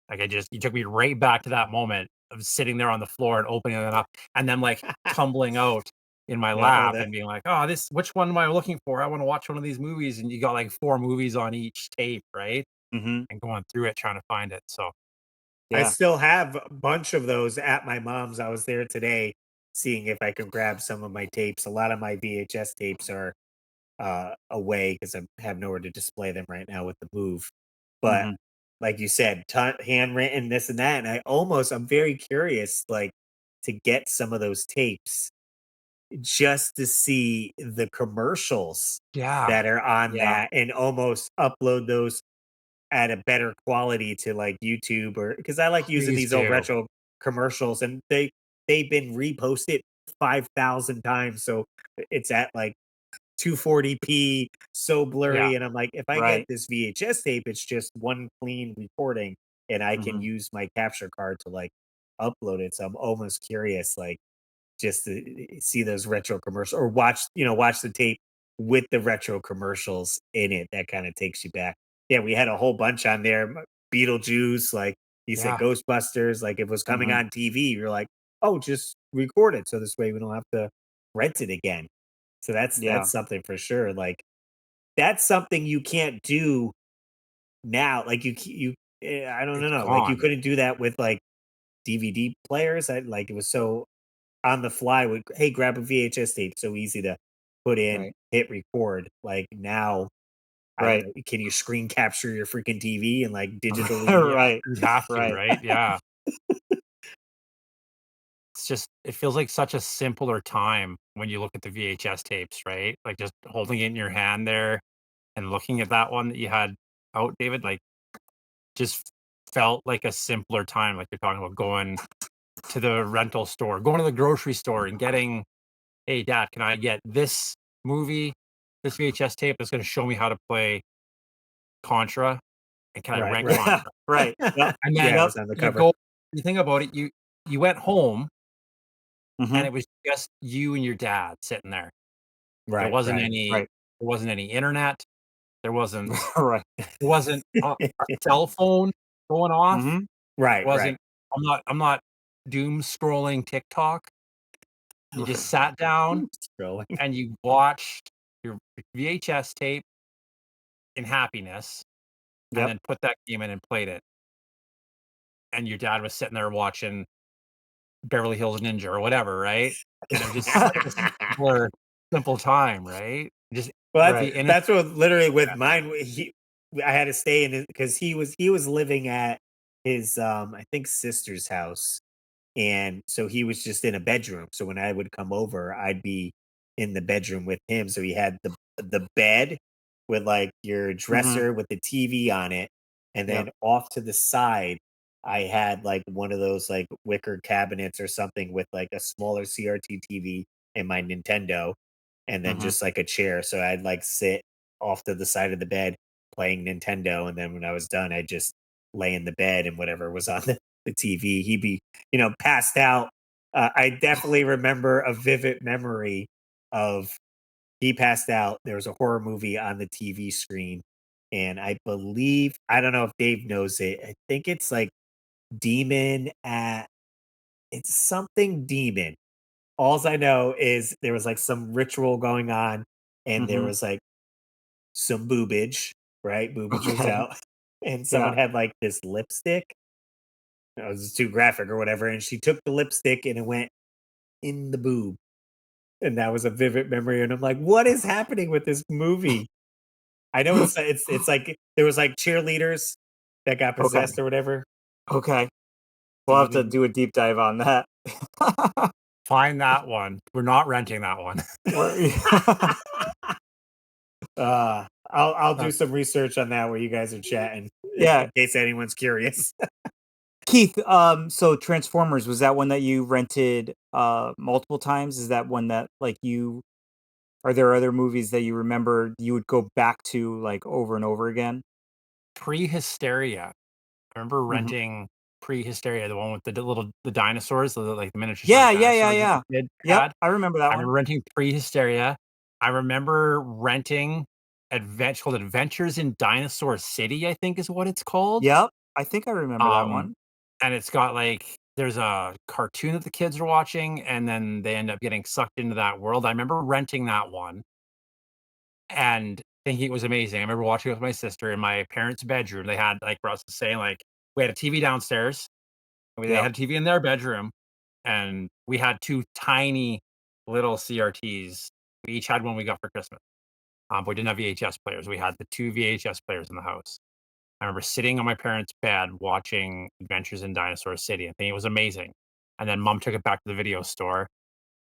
Like you took me right back to that moment of sitting there on the floor and opening it up and then like tumbling out in my No, lap and being like, oh, which one am I looking for? I want to watch one of these movies. And you got like 4 movies on each tape, right? Mhm. And going through it trying to find it. So I Yeah. still have a bunch of those at my mom's. I was there today seeing if I could grab some of my tapes. A lot of my VHS tapes are away because I have nowhere to display them right now with the move. But Mhm. like you said, handwritten this and that, and I'm very curious, like to get some of those tapes just to see the commercials yeah. that are on Yeah. that and almost upload those at a better quality to like YouTube or because I like using Please these old do. retro commercials and they've been reposted 5,000 times. So it's at like 240p, so Yeah. blurry. And I'm like, if I get Right. this VHS tape, it's just one clean recording and I can Mhm. use my capture card to like upload it. So I'm almost curious, like just to see those retro commercials or watch the tape with the retro commercials in it. That kind of takes you back. Yeah, we had a whole bunch on there. Beetlejuice, like you said, Yeah. Ghostbusters. Like if it was coming Mhm. on TV, you're like, oh, just record it so this way we don't have to rent it again. So Yeah. that's something for sure. Like that's something you can't do now. Like I don't It's know. Like you gone. couldn't do that with like DVD players. I like it was so on the fly with hey, grab a VHS tape. So easy to put in, Right. hit record. Like now, I don't Right. know. Can you screen capture your freaking TV and like digitally? Right. You'd have to, Right. right? Yeah. It feels like such a simpler time when you look at the VHS tapes, right? Like just holding it in your hand there and looking at that one that you had out, David, like just felt like a simpler time. Like you're talking about going to the rental store, going to the grocery store and getting, hey, dad, can I get this movie, this VHS tape that's going to show me how to play Contra? And can I Right, rent right. Yeah. Contra? Right. Yep. And Yeah, it then Yep. was on the you cover. go, you think about it, you went home and Mhm. it was just you and your dad sitting there. There Right, wasn't right. any Right. there wasn't any internet. There wasn't Right. there wasn't a cell phone going off. Mhm. It Right, right. wasn't I'm not doom scrolling TikTok. You just sat down Scrolling. and you watched your VHS tape in happiness and Yep. then put that game in and played it. And your dad was sitting there watching Beverly Hills Ninja or whatever, right? And it was just such a simple time, right? Just Well, the Right. innocence. that's what literally with mine. I had to stay in it because he was living at his I think sister's house, and so he was just in a bedroom. So when I would come over, I'd be in the bedroom with him. So he had the bed with like your Mhm. dresser with the TV on it, and Yep. then off to the side, I had like one of those like wicker cabinets or something with like a smaller CRT TV and my Nintendo, and then Mhm. just like a chair. So I'd like sit off to the side of the bed playing Nintendo, and then when I was done, I'd just lay in the bed and whatever was on the TV, he'd be passed out. I definitely remember a vivid memory of he passed out. There was a horror movie on the TV screen, and I don't know if Dave knows it. I think it's like Demon at it's something Demon. Alls I know is there was like some ritual going on, and there Mhm. was like some boobage, right? Boobage was Okay. out, and someone Yeah. had like this lipstick. It was too graphic or whatever, and she took the lipstick and it went in the boob. And that was a vivid memory. And I'm like, what is happening with this movie? I know it's like there was like cheerleaders that got possessed or whatever. Okay. We'll have to do a deep dive on that. Find that one. We're not renting that one. I'll do some research on that where you guys are chatting. Yeah. In case anyone's curious. Keith, so Transformers, was that one that you rented multiple times? Is that one that like are there other movies that you remember you would go back to like over and over again? Pre-Hysteria. I remember Mhm. renting Pre-Hysteria, the one with the dinosaurs, like the miniature Yeah, sized yeah, yeah, dinosaurs yeah. that the kid Yep, had. I remember that I one. remember renting Pre-Hysteria. I remember renting called Adventures in Dinosaur City, I think is what it's called. Yep, I think I remember that one. And it's got like there's a cartoon that the kids are watching, and then they end up getting sucked into that world. I remember renting that one and thinking it was amazing. I remember watching it with my sister in my parents' bedroom. They had like Russ was saying, like we had a TV downstairs. They Yep. had a TV in their bedroom, and we had two tiny little CRTs. We each had one we got for Christmas. But we didn't have VHS players. We had the two VHS players in the house. I remember sitting on my parents' bed watching Adventures in Dinosaur City and thinking it was amazing. And then mom took it back to the video store.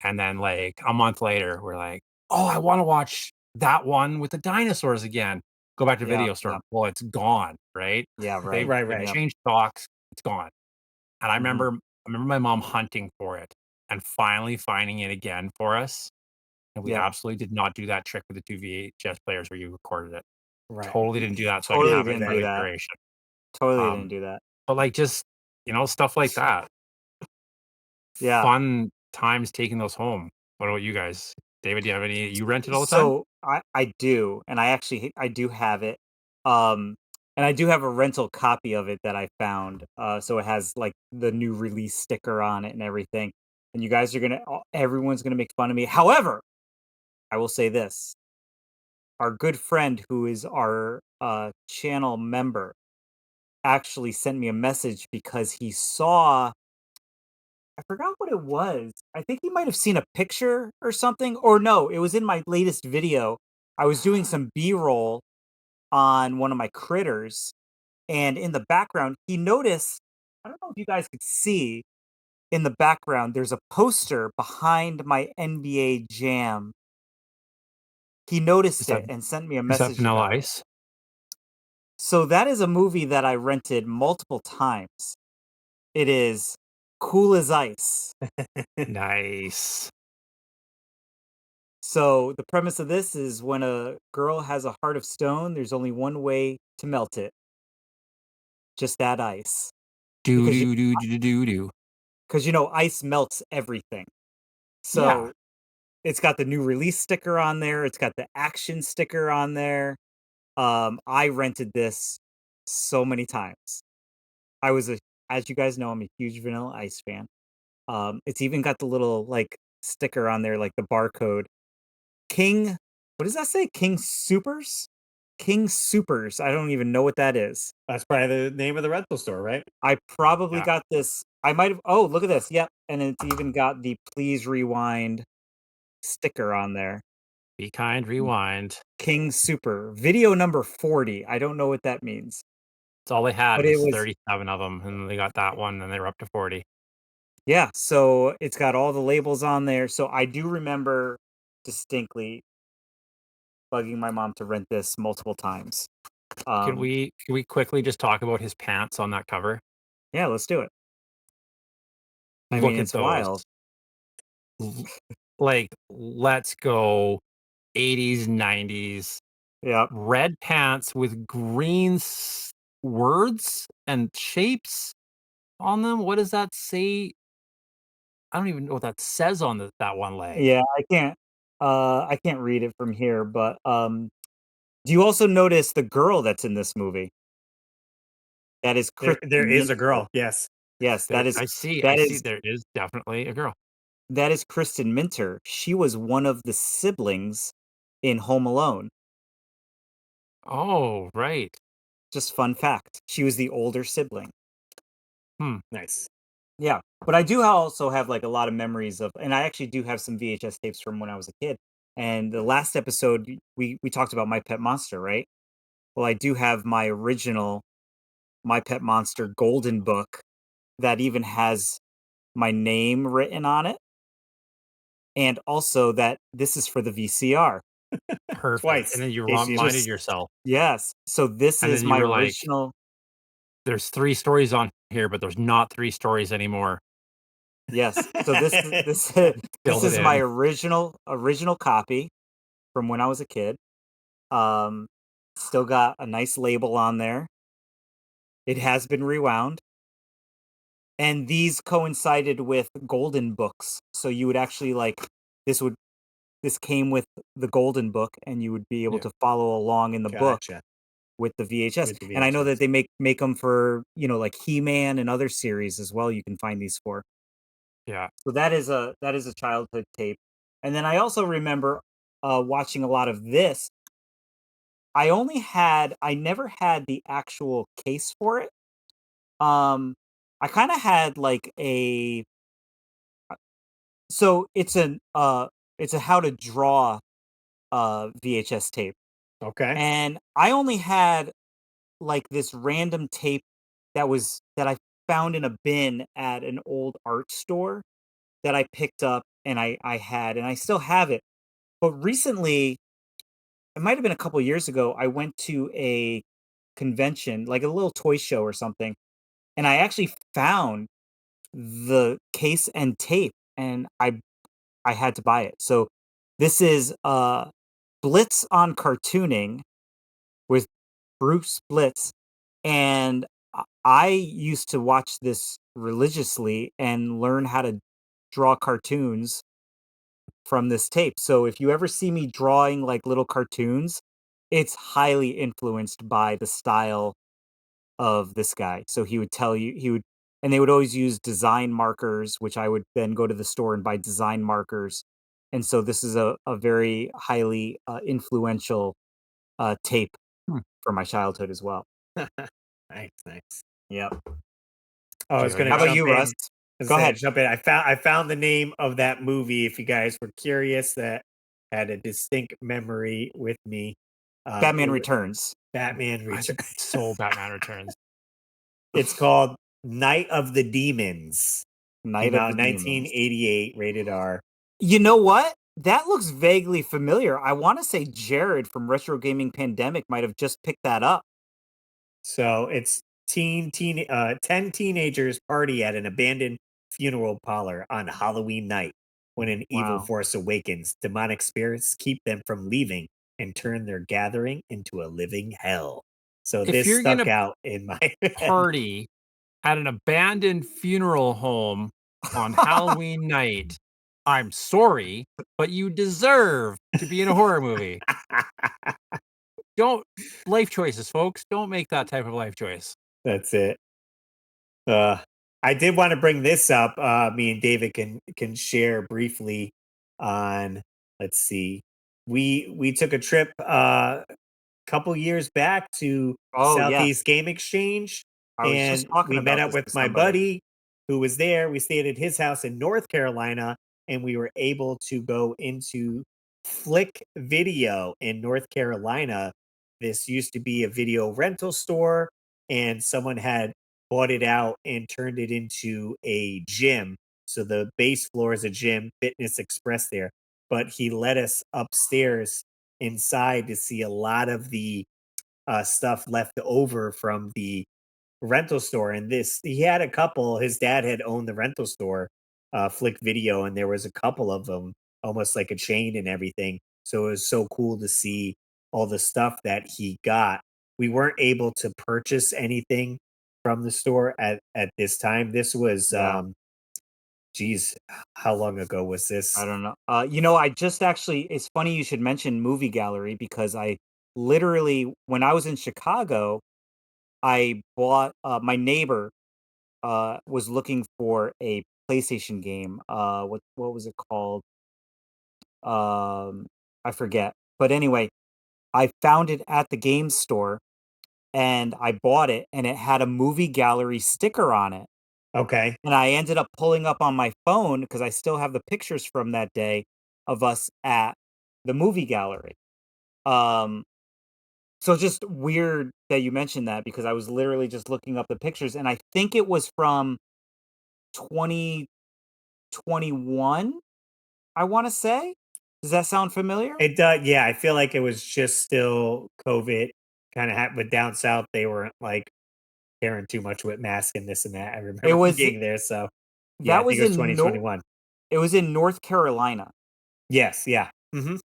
And then like a month later, we're like, oh, I want to watch that one with the dinosaurs again. Go back to the Yeah, video store. yeah. Well, it's gone, right? Yeah, They right. Right. changed stocks. It's gone. And I Mhm. remember my mom hunting for it and finally finding it again for us. And we Yeah. absolutely did not do that trick with the two VHS players where you recorded it. Right. Totally didn't do that so I Totally can have it didn't for do the that. duration. Totally Um, didn't do that. But like just, stuff like that. Yeah. Fun times taking those home. What about you guys? David, do you have any you rented all the time? So I do, and I do have it. And I do have a rental copy of it that I found. So it has like the new release sticker on it and everything. And you guys are everyone's gonna make fun of me. However, I will say this: our good friend who is our channel member actually sent me a message because he saw. I forgot what it was. I think he might have seen a picture or something, or no, it was in my latest video. I was doing some B-roll on one of my critters, and in the background, he noticed, I don't know if you guys could see in the background, there's a poster behind my NBA Jam. He Is noticed that it and sent me a is that message Vanilla about it. Ice? So that is a movie that I rented multiple times. It is Cool as Ice. Nice. So the premise of this is when a girl has a heart of stone, there's only one way to melt it. Just add ice. Do Because do do do do do. Because ice melts everything. So Yeah. it's got the new release sticker on there. It's got the action sticker on there. I rented this so many times. As you guys know, I'm a huge Vanilla Ice fan. It's even got the little like sticker on there, like the barcode. King, what does that say? King Supers? King Supers. I don't even know what that is. That's probably the name of the rental store, right? I probably Yeah. got this. I might have. Oh, look at this. Yep. And it's even got the please rewind sticker on there. Be kind, rewind. King Super. Video number 40. I don't know what that means. That's all they had But it was was 37 of them, and they got that one, and they were up to 40. Yeah, so it's got all the labels on there. So I do remember distinctly bugging my mom to rent this multiple times. Can we quickly just talk about his pants on that cover? Yeah, let's do it. I Look mean, at it's those. wild. Like, let's go 80s, 90s. Yeah. Red pants with green words and shapes on them. What does that say? I don't even know what that says on that one leg. Yeah, I can't read it from here, but do you also notice the girl that's in this movie? That is Kristen There is a Minter. girl. Yes. Yes, I see. There is definitely a girl. that is Kristen Minter. She was one of the siblings in Home Alone. Oh, right. Just fun fact. She was the older sibling. Nice. Yeah, but I do also have like a lot of memories of, and I actually do have some VHS tapes from when I was a kid And the last episode, we talked about My Pet Monster, right? Well, I do have my original My Pet Monster golden book that even has my name written on it, and also that this is for the VCR. Perfect. Twice, And then you in case you reminded missed. yourself. Yes. So this And is then you my were like, original. there's 3 stories on here, but there's not 3 stories anymore. Yes. So this this Filled is it my in. original copy from when I was a kid. Still got a nice label on there. It has been rewound. And these coincided with golden books. So you would actually this came with the golden book, and you would be able Yeah. to follow along in the book Gotcha. with the VHS. With the And I know that VHS. they make them for, like He-Man and other series as well. You can find these for. Yeah. So that is a childhood tape. And then I also remember watching a lot of this. I never had the actual case for it. I kind of had like so it's a how to draw VHS tape. Okay. And I only had like this random tape that I found in a bin at an old art store that I picked up, and I had, and I still have it. But recently, it might have been a couple years ago, I went to a convention, like a little toy show or something, and I actually found the case and tape, and I had to buy it. So this is Blitz on Cartooning with Bruce Blitz, and I used to watch this religiously and learn how to draw cartoons from this tape. So if you ever see me drawing like little cartoons, it's highly influenced by the style of this guy. So and they would always use design markers, which I would then go to the store and buy design markers. And so this is a very highly influential tape for my childhood as well. Nice. Yep. Oh, I was How gonna How about jump you, in. Russ? I was Go gonna ahead. jump in. I found the name of that movie. If you guys were curious, that had a distinct memory with me. Batman It was Returns. Batman I Returns. so Batman Returns. It's called Night of the Demons. Night Came of out the in Demons. 1988, rated R. You know what? That looks vaguely familiar. I want to say Jared from Retro Gaming Pandemic might have just picked that up. So it's 10 teenagers party at an abandoned funeral parlor on Halloween night. When an evil Wow. force awakens, demonic spirits keep them from leaving and turn their gathering into a living hell. So If this you're stuck gonna out in my head. party at an abandoned funeral home on Halloween night, I'm sorry, but you deserve to be in a horror movie. Don't life choices, folks. Don't make that type of life choice. That's it. I did want to bring this up. Me and David can share briefly on. Let's see. We took a trip couple years back to Oh, yes. Southeast Game Exchange, I was just and talking we met about up this with to my somebody. buddy who was there. We stayed at his house in North Carolina, and we were able to go into Flick Video in North Carolina. This used to be a video rental store, and someone had bought it out and turned it into a gym. So the base floor is a gym, Fitness Express there. But he led us upstairs inside to see a lot of the stuff left over from the rental store. And this, he had a couple. His dad had owned the rental store, Flick Video, and there was a couple of them, almost like a chain and everything. So it was so cool to see all the stuff that he got. We weren't able to purchase anything from the store at this time. This was Yeah. geez, how long ago was this? I don't know. I just actually, it's funny you should mention Movie Gallery because I literally, when I was in Chicago, I bought, my neighbor was looking for a PlayStation game. What was it called? I forget. But anyway, I found it at the game store and I bought it, and it had a Movie Gallery sticker on it. Okay. And I ended up pulling up on my phone because I still have the pictures from that day of us at the movie gallery. Um, so just weird that you mentioned that because I was literally just looking up the pictures and I think it was from 2021, I want to say. Does that sound familiar? It does. Yeah, I feel like it was just still COVID kind of, but down south they weren't like caring too much with masks and this and that. I remember was- being there, so yeah, That I think was it was in 2021. It was in North Carolina. Yes, yeah. Let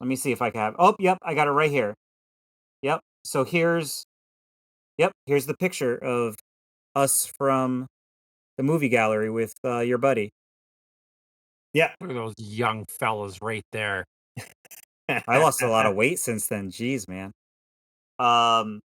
me see if I can have. Oh, yep, I got it right here. Yep. So here's the picture of us from the movie gallery with your buddy. Yeah. Look at those young fellas right there. I lost a lot of weight since then. Jeez, man. So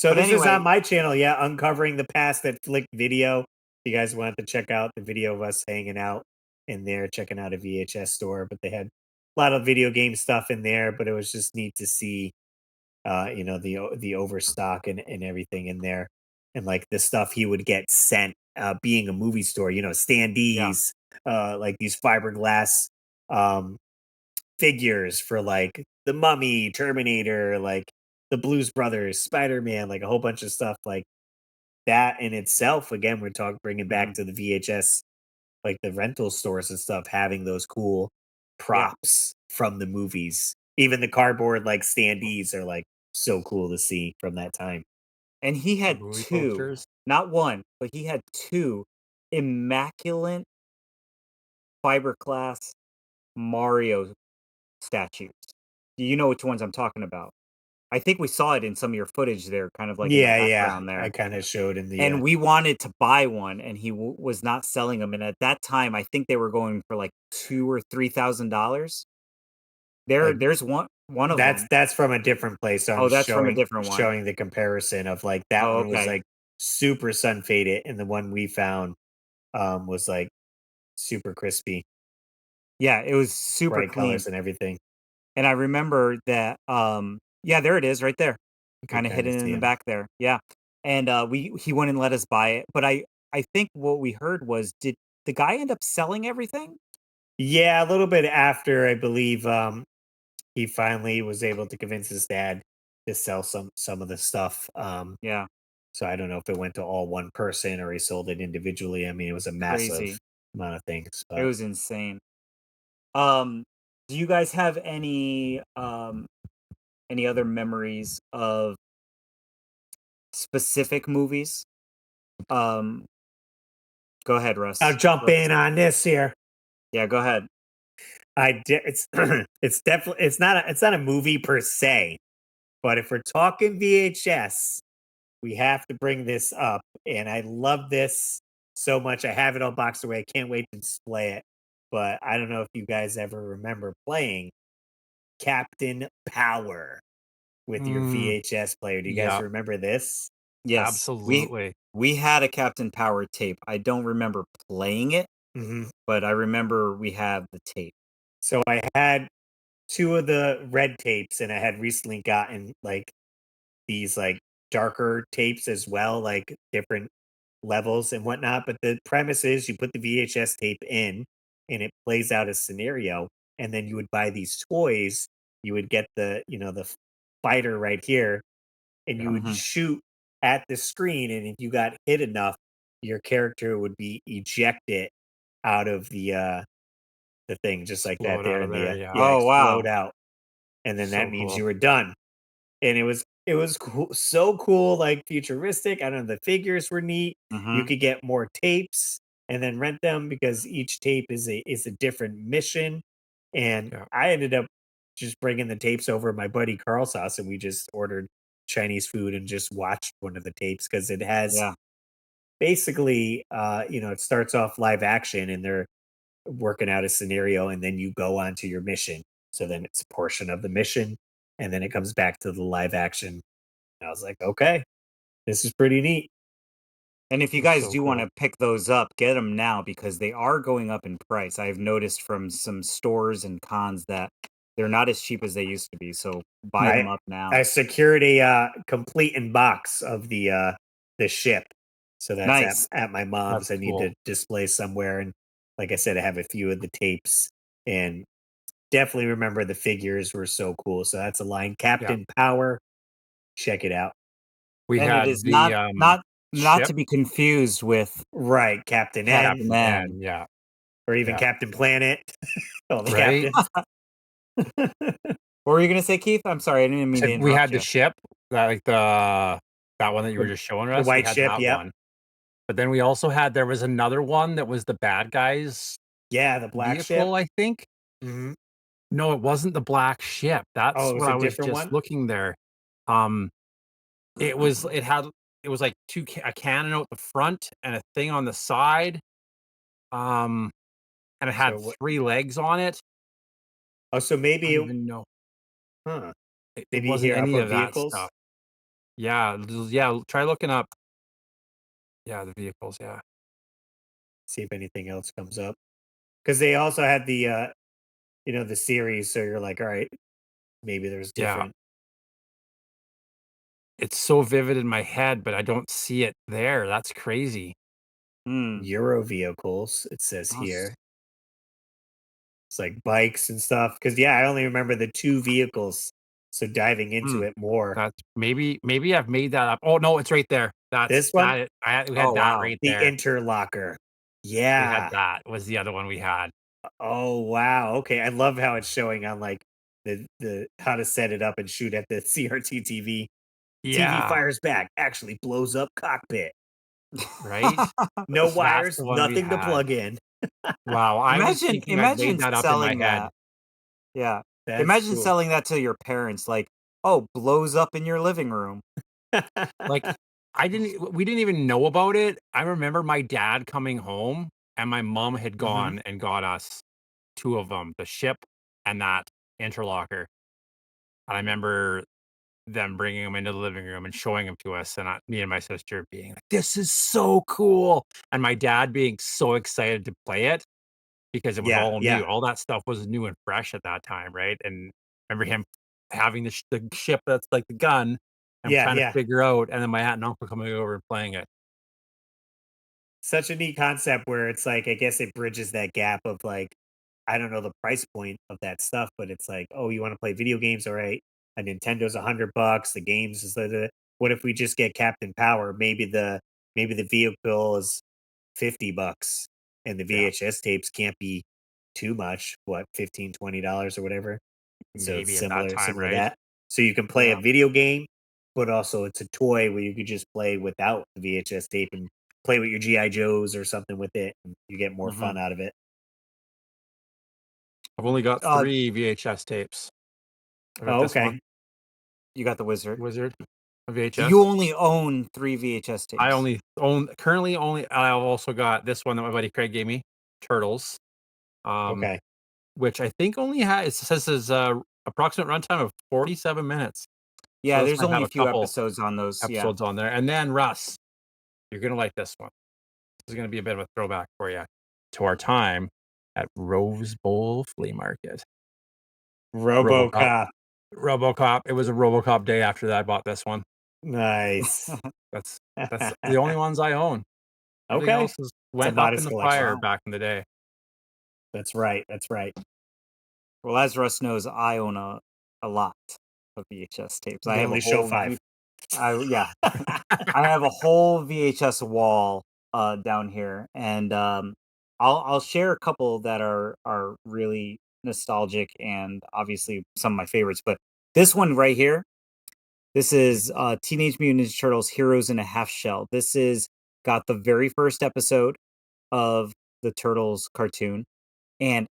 but this is anyway, on my channel, yeah, Uncovering the Past at Flick Video. If you guys wanted to check out the video of us hanging out in there, checking out a VHS store, but they had a lot of video game stuff in there, but it was just neat to see the overstock and everything in there. And like the stuff he would get sent being a movie store, standees, like these fiberglass figures for like the Mummy, Terminator, like the Blues Brothers, Spider-Man, like a whole bunch of stuff like that in itself. Again, we're bringing back to the VHS, like the rental stores and stuff, having those cool props from the movies. Even the cardboard like standees are like so cool to see from that time. And he had Movie two, posters. not one, but he had two immaculate fiberglass Mario statues. Do you know which ones I'm talking about? I think we saw it in some of your footage there, kind of like in the background there. I kind of showed in the. And we wanted to buy one, and he was not selling them. And at that time, I think they were going for like $2,000 or $3,000. There's one of them. That's from a different place. So I'm that's from a different one. Showing the comparison of like that one was like super sun faded, and the one we found was like super crispy. Yeah, it was super bright clean colors and everything. And I remember that. Yeah, there it is, right there, kind of hidden in the back there. Yeah, and he wouldn't let us buy it, but I think what we heard was, did the guy end up selling everything? Yeah, a little bit after, I believe, he finally was able to convince his dad to sell some of the stuff. Yeah. So I don't know if it went to all one person or he sold it individually. I mean, it was a massive amount of things. But. It was insane. Do you guys have any other memories of specific movies? Go ahead, Russ. I'll jump in on this here. Yeah, go ahead. It's definitely it's not a movie per se, but if we're talking VHS, we have to bring this up, and I love this so much. I have it all boxed away. I can't wait to display it. But I don't know if you guys ever remember playing Captain Power with your VHS player. Do you guys remember this? Yes, absolutely. We had a Captain Power tape. I don't remember playing it, but I remember we have the tape. So I had 2 of the red tapes, and I had recently gotten like these like darker tapes as well, like different levels and whatnot. But the premise is you put the VHS tape in and it plays out a scenario, and then you would buy these toys. You would get the fighter right here, and you would shoot at the screen, and if you got hit enough, your character would be ejected out of the thing, just like that there in the explode out, and then that means you were done. And it was cool, so cool, like futuristic. I don't know, the figures were neat. You could get more tapes and then rent them because each tape is a different mission. And I ended up just bringing the tapes over to my buddy Carl's house, and we just ordered Chinese food and just watched one of the tapes because it has basically it starts off live action and they're working out a scenario, and then you go on to your mission. So then it's a portion of the mission, and then it comes back to the live action. And I was like, okay, this is pretty neat. And if you guys do want to pick those up, get them now because they are going up in price. I've noticed from some stores and cons that they're not as cheap as they used to be. So buy them up now. I secured a complete in box of the ship. So that's nice. at my mom's. I need to display somewhere. And like I said, I have a few of the tapes, and definitely remember the figures were so cool. So that's a line. Captain Power. Check it out. We And had it is the not ship. to be confused with Right. Captain N. Captain N. Yeah. Or even Yeah. Captain Planet. All the Right? captains. What were you gonna say, Keith? I'm sorry, I didn't mean to interrupt We had you. the ship, that one that you were just showing us. white we had ship, that yep. one. But then we also had there was another one that was the bad guys Yeah, the black vehicle, ship. I think. Mm-hmm. No, it wasn't the black ship. That's it was what a I was different just one? looking there. It was like a cannon out the front and a thing on the side. And it had So what 3 legs on it. Oh, so I maybe don't even know. huh. It Maybe wasn't here, I'll any put of that vehicles. stuff. Yeah, try looking up. Yeah, the vehicles, yeah. See if anything else comes up. Because they also had the the series, so you're like, all right, maybe there's Yeah. different. It's so vivid in my head, but I don't see it there. That's crazy. Euro vehicles, it says Awesome. here. It's like bikes and stuff. Because I only remember the 2 vehicles. So diving into it more. That's maybe I've made that up. Oh no, it's right there. That's This one? we had Oh, that wow. right The there. interlocker. We had Yeah. that was the other one we had. Oh wow. Okay. I love how it's showing on like the how to set it up and shoot at the CRT TV. TV Yeah, fires back, actually blows up cockpit. right? No That's wires, the one we nothing to had. plug in. Wow, I was thinking I'd Imagine made that up in my selling head. that. Yeah. That's Imagine cool. selling that to your parents, like, oh, blows up in your living room. Like we didn't even know about it. I remember my dad coming home and my mom had gone and got us 2 of them, the ship and that interlocker. And I remember them bringing them into the living room and showing them to us, and me and my sister being like, "This is so cool!" And my dad being so excited to play it because it was all new. All that stuff was new and fresh at that time, right? And I remember him having the ship that's like the gun and trying to figure out, and then my aunt and uncle coming over and playing it. Such a neat concept where it's like, I guess it bridges that gap of like, I don't know the price point of that stuff, but it's like, oh, you want to play video games? All right. A Nintendo's $100. The games is what if we just get Captain Power? Maybe the vehicle is $50 and the VHS tapes can't be too much. What, $15-$20 or whatever? So it's Maybe at that time, similar to right? that. So you can play a video game, but also it's a toy where you could just play without the VHS tape and play with your GI Joes or something with it, and you get more fun out of it. I've only got 3 VHS tapes. I got this one. You got the Wizard. A VHS. So you only own 3 VHS tapes. I currently only. I've also got this one that my buddy Craig gave me, Turtles. Which I think only it says is approximate runtime of 47 minutes. Yeah, So there's only a few couple episodes on those. Episodes on there, and then Russ, you're gonna like this one. This is gonna be a bit of a throwback for you to our time at Rose Bowl Flea Market. RoboCop. It was a RoboCop day after that I bought this one. Nice. That's the only ones I own. Everything else went up in the fire back in the day. That's right. That's right. Well, as Russ knows, I own a lot of VHS tapes. I have only a show whole 5. I have a whole VHS wall down here, and I'll share a couple that are really nostalgic and obviously some of my favorites. But this one right here, this is Teenage Mutant Ninja Turtles: Heroes in a Half Shell. This is got the very first episode of the Turtles cartoon, and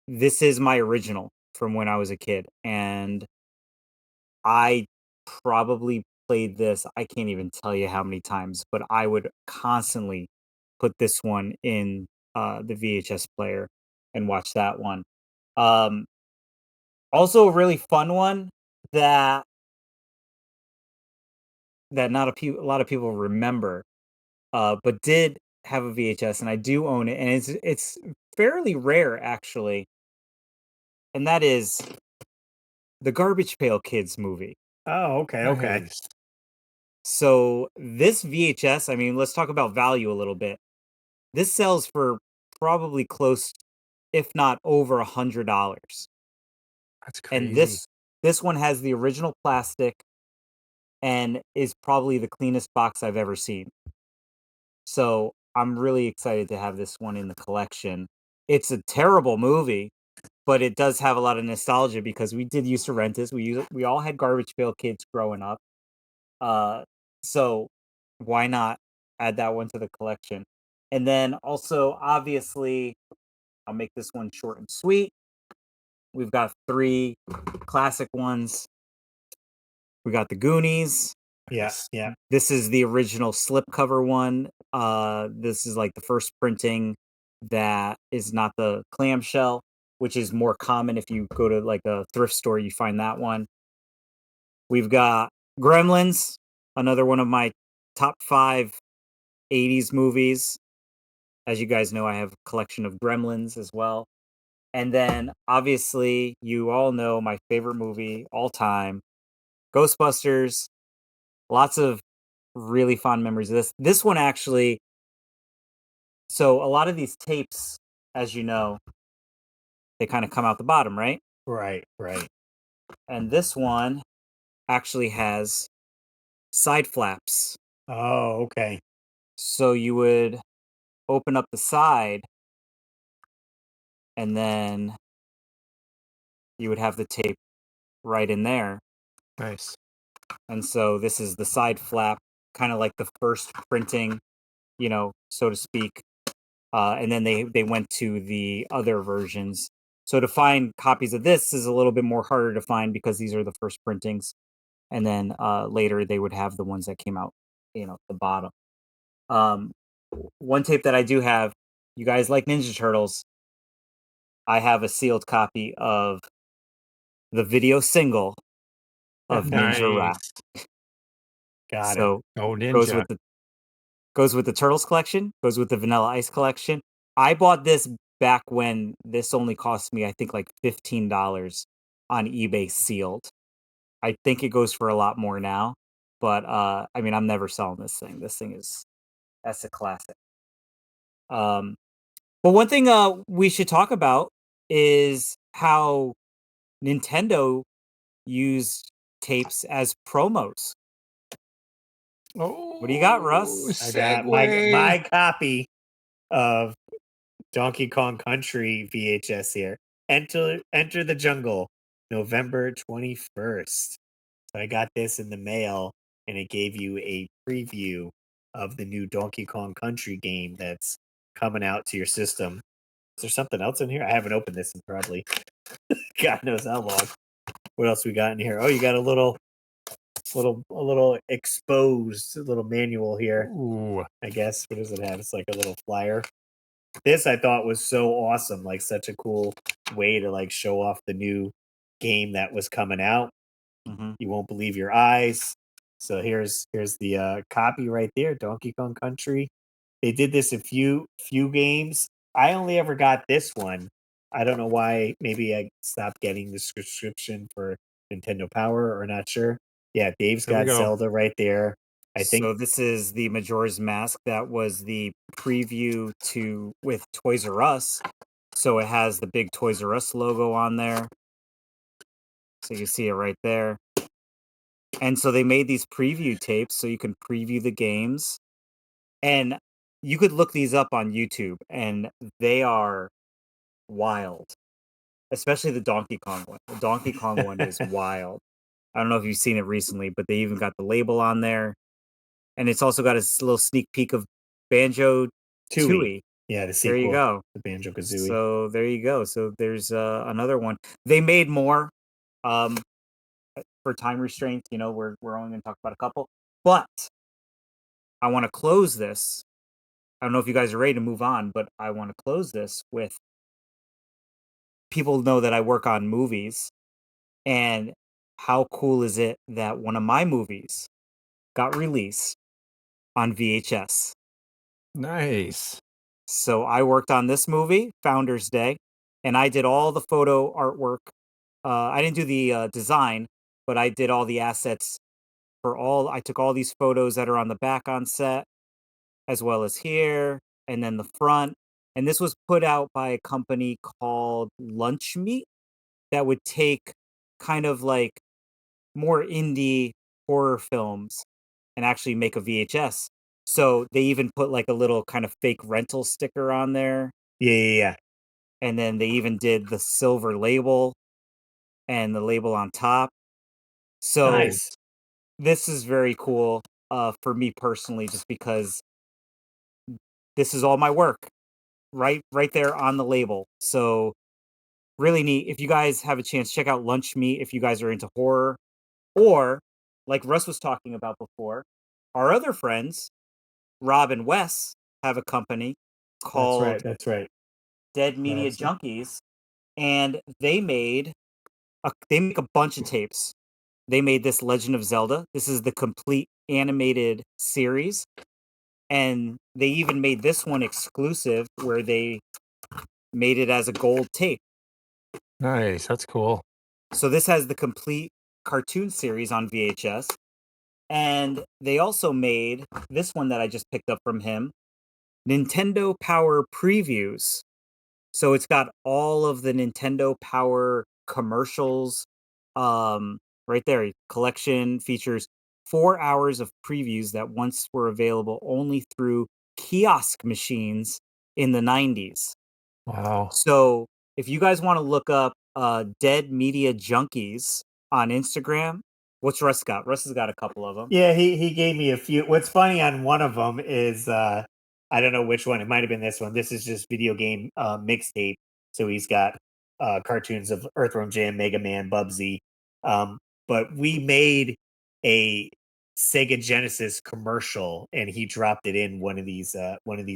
this is my original from when I was a kid, and I probably played this, I can't even tell you how many times, but I would constantly put this one in the VHS player and watch that one. Also a really fun one that not a lot of people remember, but did have a VHS, and I do own it, and it's fairly rare actually, and that is the Garbage Pail Kids movie. Oh, okay. Nice. So this VHS, I mean, let's talk about value a little bit. This sells for probably close, if not over $100. That's crazy. And this one has the original plastic and is probably the cleanest box I've ever seen. So I'm really excited to have this one in the collection. It's a terrible movie, but it does have a lot of nostalgia because we did used to rent this. We all had Garbage Pail Kids growing up. So why not add that one to the collection? And then also, obviously, I'll make this one short and sweet. We've got 3 classic ones. We got the Goonies. Yeah, yeah. This is the original slipcover one. This is like the first printing that is not the clamshell, which is more common if you go to like a thrift store, you find that one. We've got Gremlins, another one of my top 5 80s movies. As you guys know, I have a collection of Gremlins as well. And then obviously, you all know my favorite movie all time, Ghostbusters. Lots of really fond memories of this. This one actually, so a lot of these tapes, as you know, they kind of come out the bottom, right? Right. And this one actually has side flaps. Oh, okay. So you would open up the side and then you would have the tape right in there. Nice. And so this is the side flap, kind of like the first printing, so to speak. And then they went to the other versions. So to find copies of this is a little bit more harder to find because these are the first printings. And then later they would have the ones that came out, at the bottom. One tape that I do have, you guys like Ninja Turtles. I have a sealed copy of the video single of Ninja Rap. Got So it. Oh, Ninja. Goes with the Turtles collection, goes with the Vanilla Ice collection. I bought this back when this only cost me, I think, like $15 on eBay sealed. I think it goes for a lot more now, but I mean, I'm never selling this thing. That's a classic. But one thing we should talk about is how Nintendo used tapes as promos. Oh, what do you got, Russ? I got my copy of Donkey Kong Country VHS here. Enter the Jungle, November 21st. So I got this in the mail, and it gave you a preview of the new Donkey Kong Country game that's coming out to your system. Is there something else in here? I haven't opened this in probably God knows how long. What else we got in here? Oh, you got a little exposed little manual here. Ooh. I guess. What does it have? It's like a little flyer. This I thought was so awesome, like such a cool way to like show off the new game that was coming out. Mm-hmm. You won't believe your eyes. So here's the copy right there, Donkey Kong Country. They did this a few games. I only ever got this one. I don't know why. Maybe I stopped getting the subscription for Nintendo Power, or not sure. Yeah, Dave's got Zelda right there. I think so. This is the Majora's Mask. That was the preview with Toys R Us. So it has the big Toys R Us logo on there. So you see it right there. And so they made these preview tapes so you can preview the games. And you could look these up on YouTube, and they are wild. Especially the Donkey Kong one. The Donkey Kong one is wild. I don't know if you've seen it recently, but they even got the label on there. And it's also got a little sneak peek of Banjo-Tooie. Yeah, the sequel. There you go. The Banjo-Kazooie. So there you go. So there's another one. They made more. For time restraints, we're only going to talk about a couple. But I want to close this. I don't know if you guys are ready to move on, but I want to close this with people know that I work on movies. And how cool is it that one of my movies got released on VHS? Nice. So I worked on this movie, Founders Day, and I did all the photo artwork. I didn't do the design, but I did all the assets I took all these photos that are on the back on set, as well as here, and then the front. And this was put out by a company called Lunch Meat that would take kind of like more indie horror films and actually make a VHS. So they even put like a little kind of fake rental sticker on there. Yeah. And then they even did the silver label and the label on top. So Nice. this is very cool for me personally, just because this is all my work right there on the label. So really neat. If you guys have a chance, check out Lunch Meat if you guys are into horror. Or, like Russ was talking about before, our other friends, Rob and Wes, have a company called That's right. Dead Media Junkies, and they make a bunch of tapes. They made this Legend of Zelda. This is the complete animated series. And they even made this one exclusive where they made it as a gold tape. Nice. That's cool. So this has the complete cartoon series on VHS. And they also made this one that I just picked up from him, Nintendo Power Previews. So it's got all of the Nintendo Power commercials right there. Collection features 4 hours of previews that once were available only through kiosk machines in the 90s. Wow. So if you guys want to look up Dead Media Junkies on Instagram, what's Russ got? Russ has got a couple of them. Yeah, he gave me a few. What's funny on one of them is I don't know which one. It might have been this one. This is just video game mixtape. So he's got cartoons of Earthworm Jim, Mega Man, Bubsy. But we made a Sega Genesis commercial, and he dropped it in one of these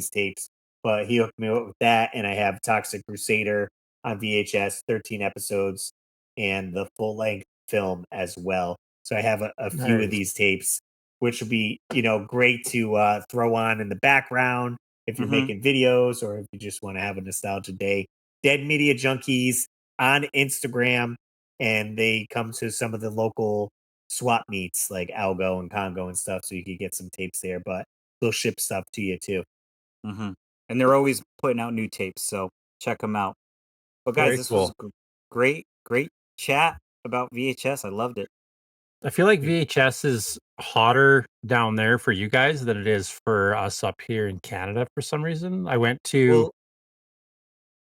tapes. But he hooked me up with that, and I have Toxic Crusader on VHS, 13 episodes, and the full length film as well. So I have a few of these tapes, which would be, great to throw on in the background if you're making videos or if you just want to have a nostalgia day. Dead Media Junkies on Instagram, and they come to some of the local swap meets like Algo and Congo and stuff, so you could get some tapes there, but they'll ship stuff to you too. And they're always putting out new tapes, so check them out. But guys, this was a great chat about VHS. I loved it. I feel like VHS is hotter down there for you guys than it is for us up here in Canada for some reason. I went to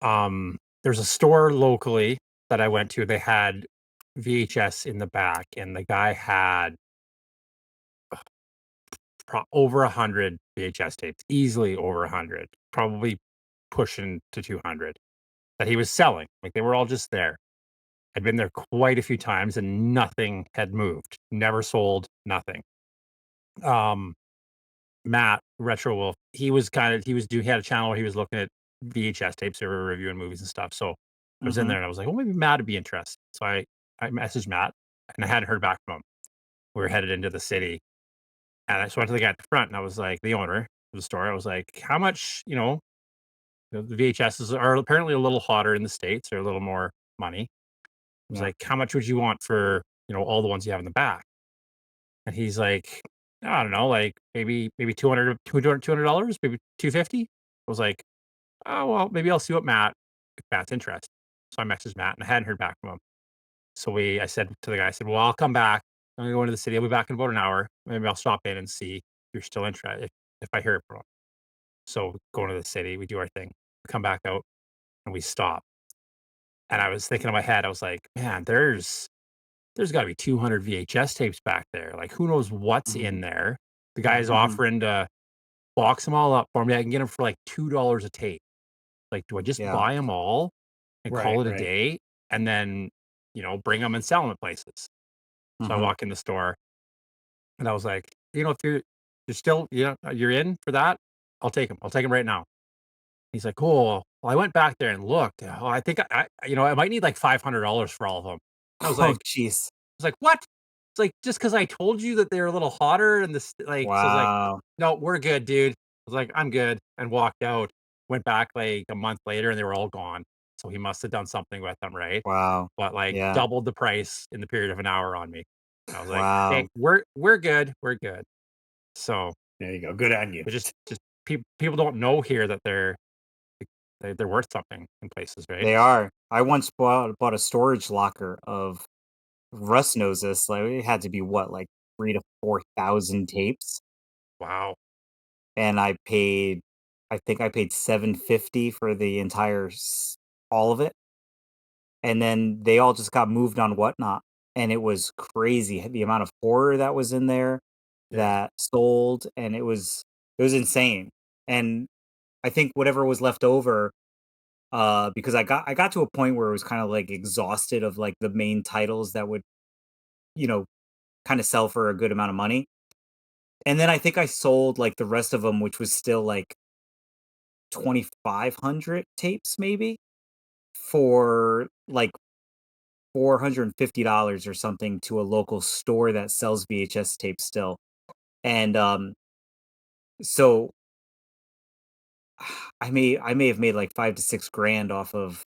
there's a store locally that I went to. They had VHS in the back, and the guy had over 100 VHS tapes, easily over 100, probably pushing to 200 that he was selling. Like they were all just there. I'd been there quite a few times and nothing had moved. Never sold, nothing. Matt Retro Wolf, he had a channel where he was looking at VHS tapes. They were reviewing movies and stuff. So I was in there and I was like, well, maybe Matt would be interested. So I messaged Matt and I hadn't heard back from him. We were headed into the city. And I just went to the guy at the front and I was like, the owner of the store, I was like, how much, the VHSs are apparently a little hotter in the States. They're a little more money. I was like, how much would you want for, all the ones you have in the back? And he's like, I don't know, like maybe $200, maybe $250. I was like, oh, well, maybe I'll see what if Matt's interested. So I messaged Matt and I hadn't heard back from him. So I said to the guy, well, I'll come back. I'm going to go into the city. I'll be back in about an hour. Maybe I'll stop in and see if you're still interested, if I hear from him. So going to the city, we do our thing, we come back out and we stop. And I was thinking in my head, I was like, man, there's got to be 200 VHS tapes back there. Like, who knows what's in there? The guy's offering to box them all up for me. I can get them for like $2 a tape. Like, do I just buy them all and call it a day and then, bring them and sell them at places? So I walk in the store and I was like, if you're still, you're in for that, I'll take them. I'll take them right now. He's like, cool. Well, I went back there and looked. Oh, I think I might need like $500 for all of them. I was like, jeez. I was like, what? It's like, just because I told you that they're a little hotter and this, like, so I was like, no, we're good, dude. I was like, I'm good, and walked out. Went back like a month later and they were all gone. So he must have done something with them, right? Wow. But like doubled the price in the period of an hour on me. I was like, wow. hey, we're good. We're good. So there you go. Good on you. Just people don't know here that they're They're worth something in places, right? They are. I once bought a storage locker of, Russ knows this, like it had to be what, like 3 to 4,000 tapes, Wow. and I think I paid $750 for the entire all of it, and then they all just got moved on Whatnot, and it was crazy the amount of horror that was in there Yeah. that sold, and it was insane. And I think whatever was left over, because I got to a point where it was kind of like exhausted of like the main titles that would, you know, kind of sell for a good amount of money. And then I think I sold like the rest of them, which was still like 2,500 tapes maybe, for like $450 or something to a local store that sells VHS tapes still. And so I may have made like 5 to 6 grand off of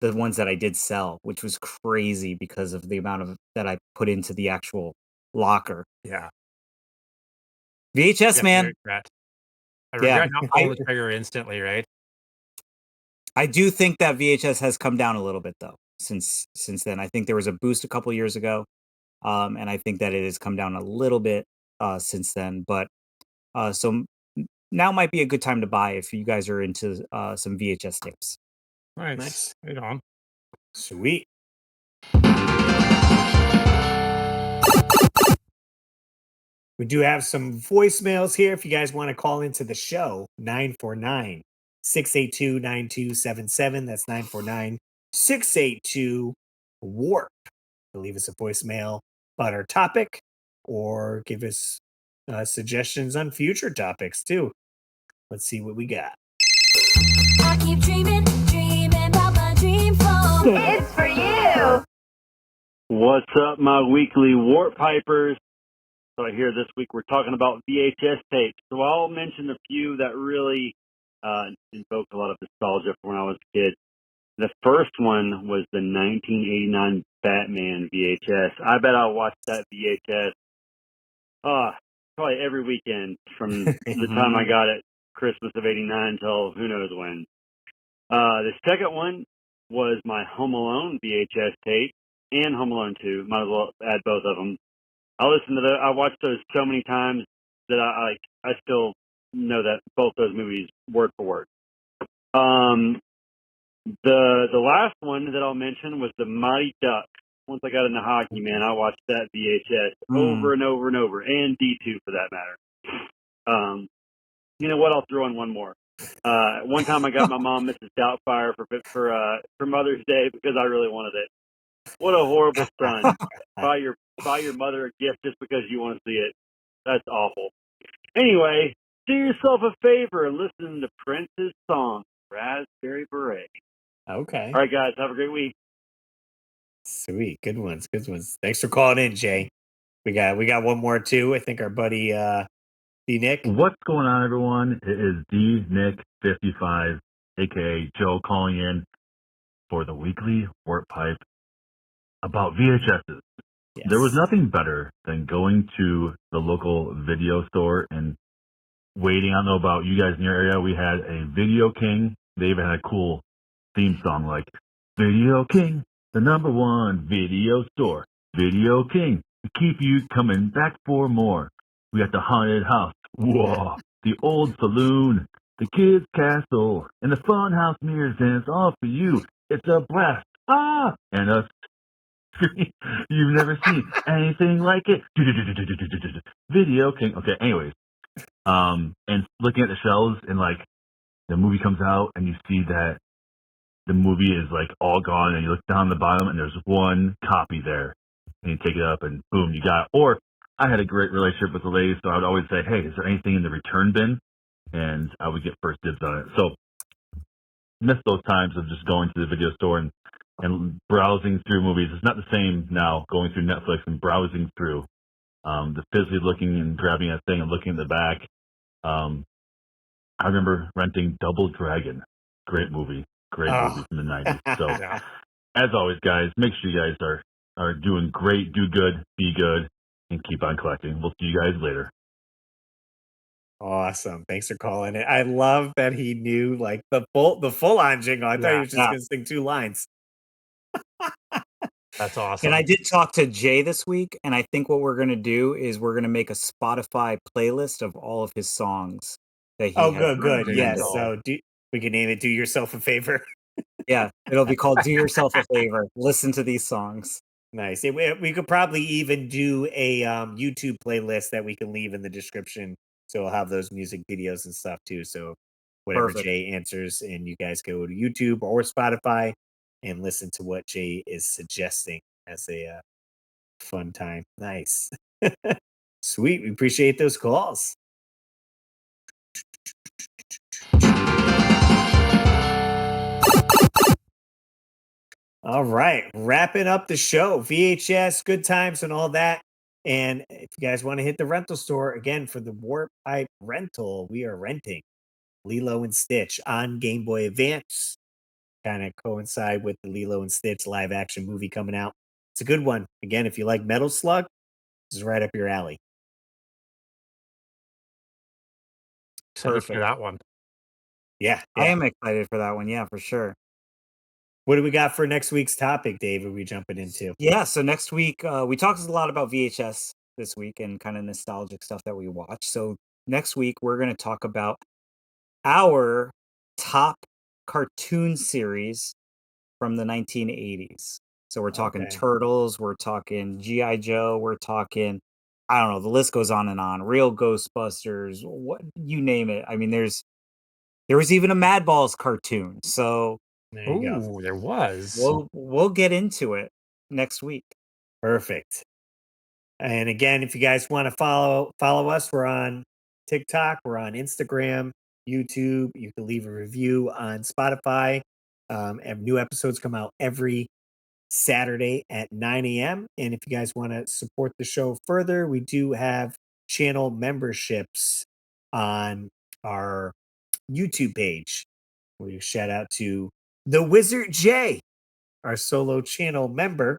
the ones that I did sell, which was crazy because of the amount of that I put into the actual locker. Yeah. VHS, man. Regret. I Yeah, regret not pulling the trigger instantly, right? I do think that VHS has come down a little bit though since then. I think there was a boost a couple years ago, and I think that it has come down a little bit since then. But now might be a good time to buy if you guys are into some VHS tapes. Nice. Right on. Sweet. We do have some voicemails here. If you guys want to call into the show, 949-682-9277. That's 949-682-WARP. Leave us a voicemail about our topic or give us suggestions on future topics too. Let's see what we got. I keep dreaming about my dream phone. It's for you. What's up, my weekly Warp Pipers? So I hear this week we're talking about VHS tapes. So I'll mention a few that really invoked a lot of nostalgia from when I was a kid. The first one was the 1989 Batman VHS. I bet I watched that VHS probably every weekend from the time I got it, Christmas of '89 till who knows when. The second one was my Home Alone VHS tape and Home Alone 2. Might as well add both of them. I listened to I watched those so many times that I still know that both those movies word for word. The last one that I'll mention was the Mighty Ducks. Once I got into hockey, man, I watched that VHS over and over and over, and D2 for that matter. You know what? I'll throw in one more. One time I got my mom Mrs. Doubtfire for Mother's Day because I really wanted it. What a horrible son! buy your mother a gift just because you want to see it. That's awful. Anyway, do yourself a favor and listen to Prince's song, Raspberry Beret. Okay. All right, guys, have a great week. Sweet. Good ones. Thanks for calling in, Jay. We got one more too. I think our buddy D Nick. What's going on, everyone? It is D Nick 55, aka Joe, calling in for the weekly Warp Pipe about VHSs. Yes. There was nothing better than going to the local video store and waiting. I don't know about you guys in your area. We had a Video King. They even had a cool theme song like Video King, the #1 video store. Video King, we keep you coming back for more. We got the haunted house. Whoa. The old saloon, the kids' castle, and the fun house mirrors, and it's all for you. It's a blast. And us. You've never seen anything like it. Video King. Okay, anyways. And looking at the shelves and like the movie comes out and you see that the movie is like all gone and you look down the bottom and there's one copy there. And you take it up and boom, you got it. Or I had a great relationship with the lady, so I would always say, hey, is there anything in the return bin? And I would get first dibs on it. So miss those times of just going to the video store and browsing through movies. It's not the same now going through Netflix and browsing through the physically looking and grabbing that thing and looking at the back. I remember renting Double Dragon. Great movie from the 90s. So as always, guys, make sure you guys are doing great, do good, be good, and keep on collecting. We'll see you guys later. Awesome. Thanks for calling it. I love that he knew like the full on jingle. I thought he was just gonna sing 2 lines. That's awesome. And I did talk to Jay this week, and I think what we're gonna do is we're gonna make a Spotify playlist of all of his songs that he Oh, has. good. Yes. recommended. So we can name it "Do Yourself a Favor." Yeah, it'll be called "Do Yourself a Favor." Listen to these songs. Nice. We could probably even do a YouTube playlist that we can leave in the description. So we'll have those music videos and stuff too. So whatever Perfect. Jay answers, and you guys go to YouTube or Spotify and listen to what Jay is suggesting as a fun time. Nice. Sweet. We appreciate those calls. All right, wrapping up the show. VHS, good times, and all that. And if you guys want to hit the rental store again for the Warp Pipe rental, we are renting Lilo and Stitch on Game Boy Advance. Kind of coincide with the Lilo and Stitch live action movie coming out. It's a good one. Again, if you like Metal Slug, this is right up your alley. Excited for that one. Yeah, I am excited for that one. Yeah, for sure. What do we got for next week's topic, Dave? Are we jumping into? Yeah, so next week, we talked a lot about VHS this week and kind of nostalgic stuff that we watch. So next week, we're going to talk about our top cartoon series from the 1980s. So we're talking Okay. Turtles, we're talking G.I. Joe, we're talking, I don't know, the list goes on and on. Real Ghostbusters, what you name it. I mean, there was even a Mad Balls cartoon. So There you go. Ooh, there was. we'll get into it next week. Perfect. And again, if you guys want to follow us, we're on TikTok, we're on Instagram, YouTube. You can leave a review on Spotify. And new episodes come out every Saturday at 9 a.m. And if you guys want to support the show further, we do have channel memberships on our YouTube page. We shout out to the Wizard J, our solo channel member.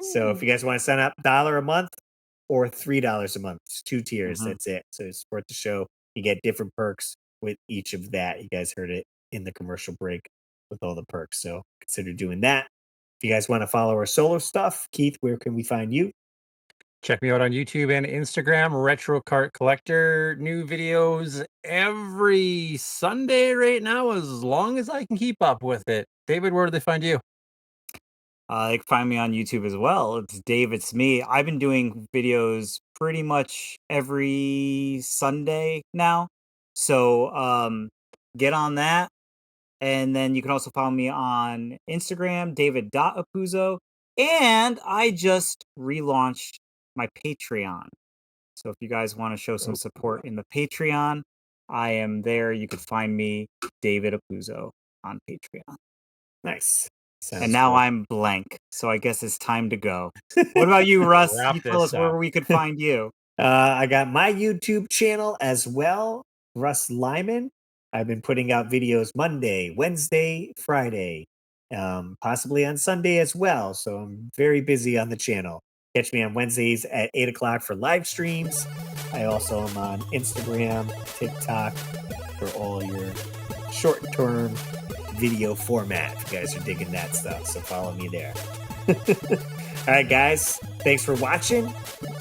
So if you guys want to sign up, $1 a month or $3 a month, it's 2 tiers. That's it. So to support the show, you get different perks with each of that. You guys heard it in the commercial break with all the perks. So consider doing that. If you guys want to follow our solo stuff, Keith, where can we find you? Check me out on YouTube and Instagram, Retro Cart Collector. New videos every Sunday right now, as long as I can keep up with it. David, where do they find you? They can find me on YouTube as well. It's Dave, it's me. I've been doing videos pretty much every Sunday now. So get on that. And then you can also follow me on Instagram, david.apuzzo. And I just relaunched my Patreon. So if you guys want to show some support in the Patreon, I am there. You can find me, David Apuzzo, on Patreon. Nice. And now I'm blank. So I guess it's time to go. What about you, Russ? Wrap You tell us this where up. we could find you. I got my YouTube channel as well, Russ Lyman. I've been putting out videos Monday, Wednesday, Friday, possibly on Sunday as well. So I'm very busy on the channel. Catch me on Wednesdays at 8 o'clock for live streams. I also am on Instagram, TikTok for all your short-term video format. If you guys are digging that stuff, so follow me there. All right, guys. Thanks for watching,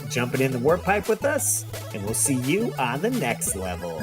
jumping in the warp pipe with us, and we'll see you on the next level.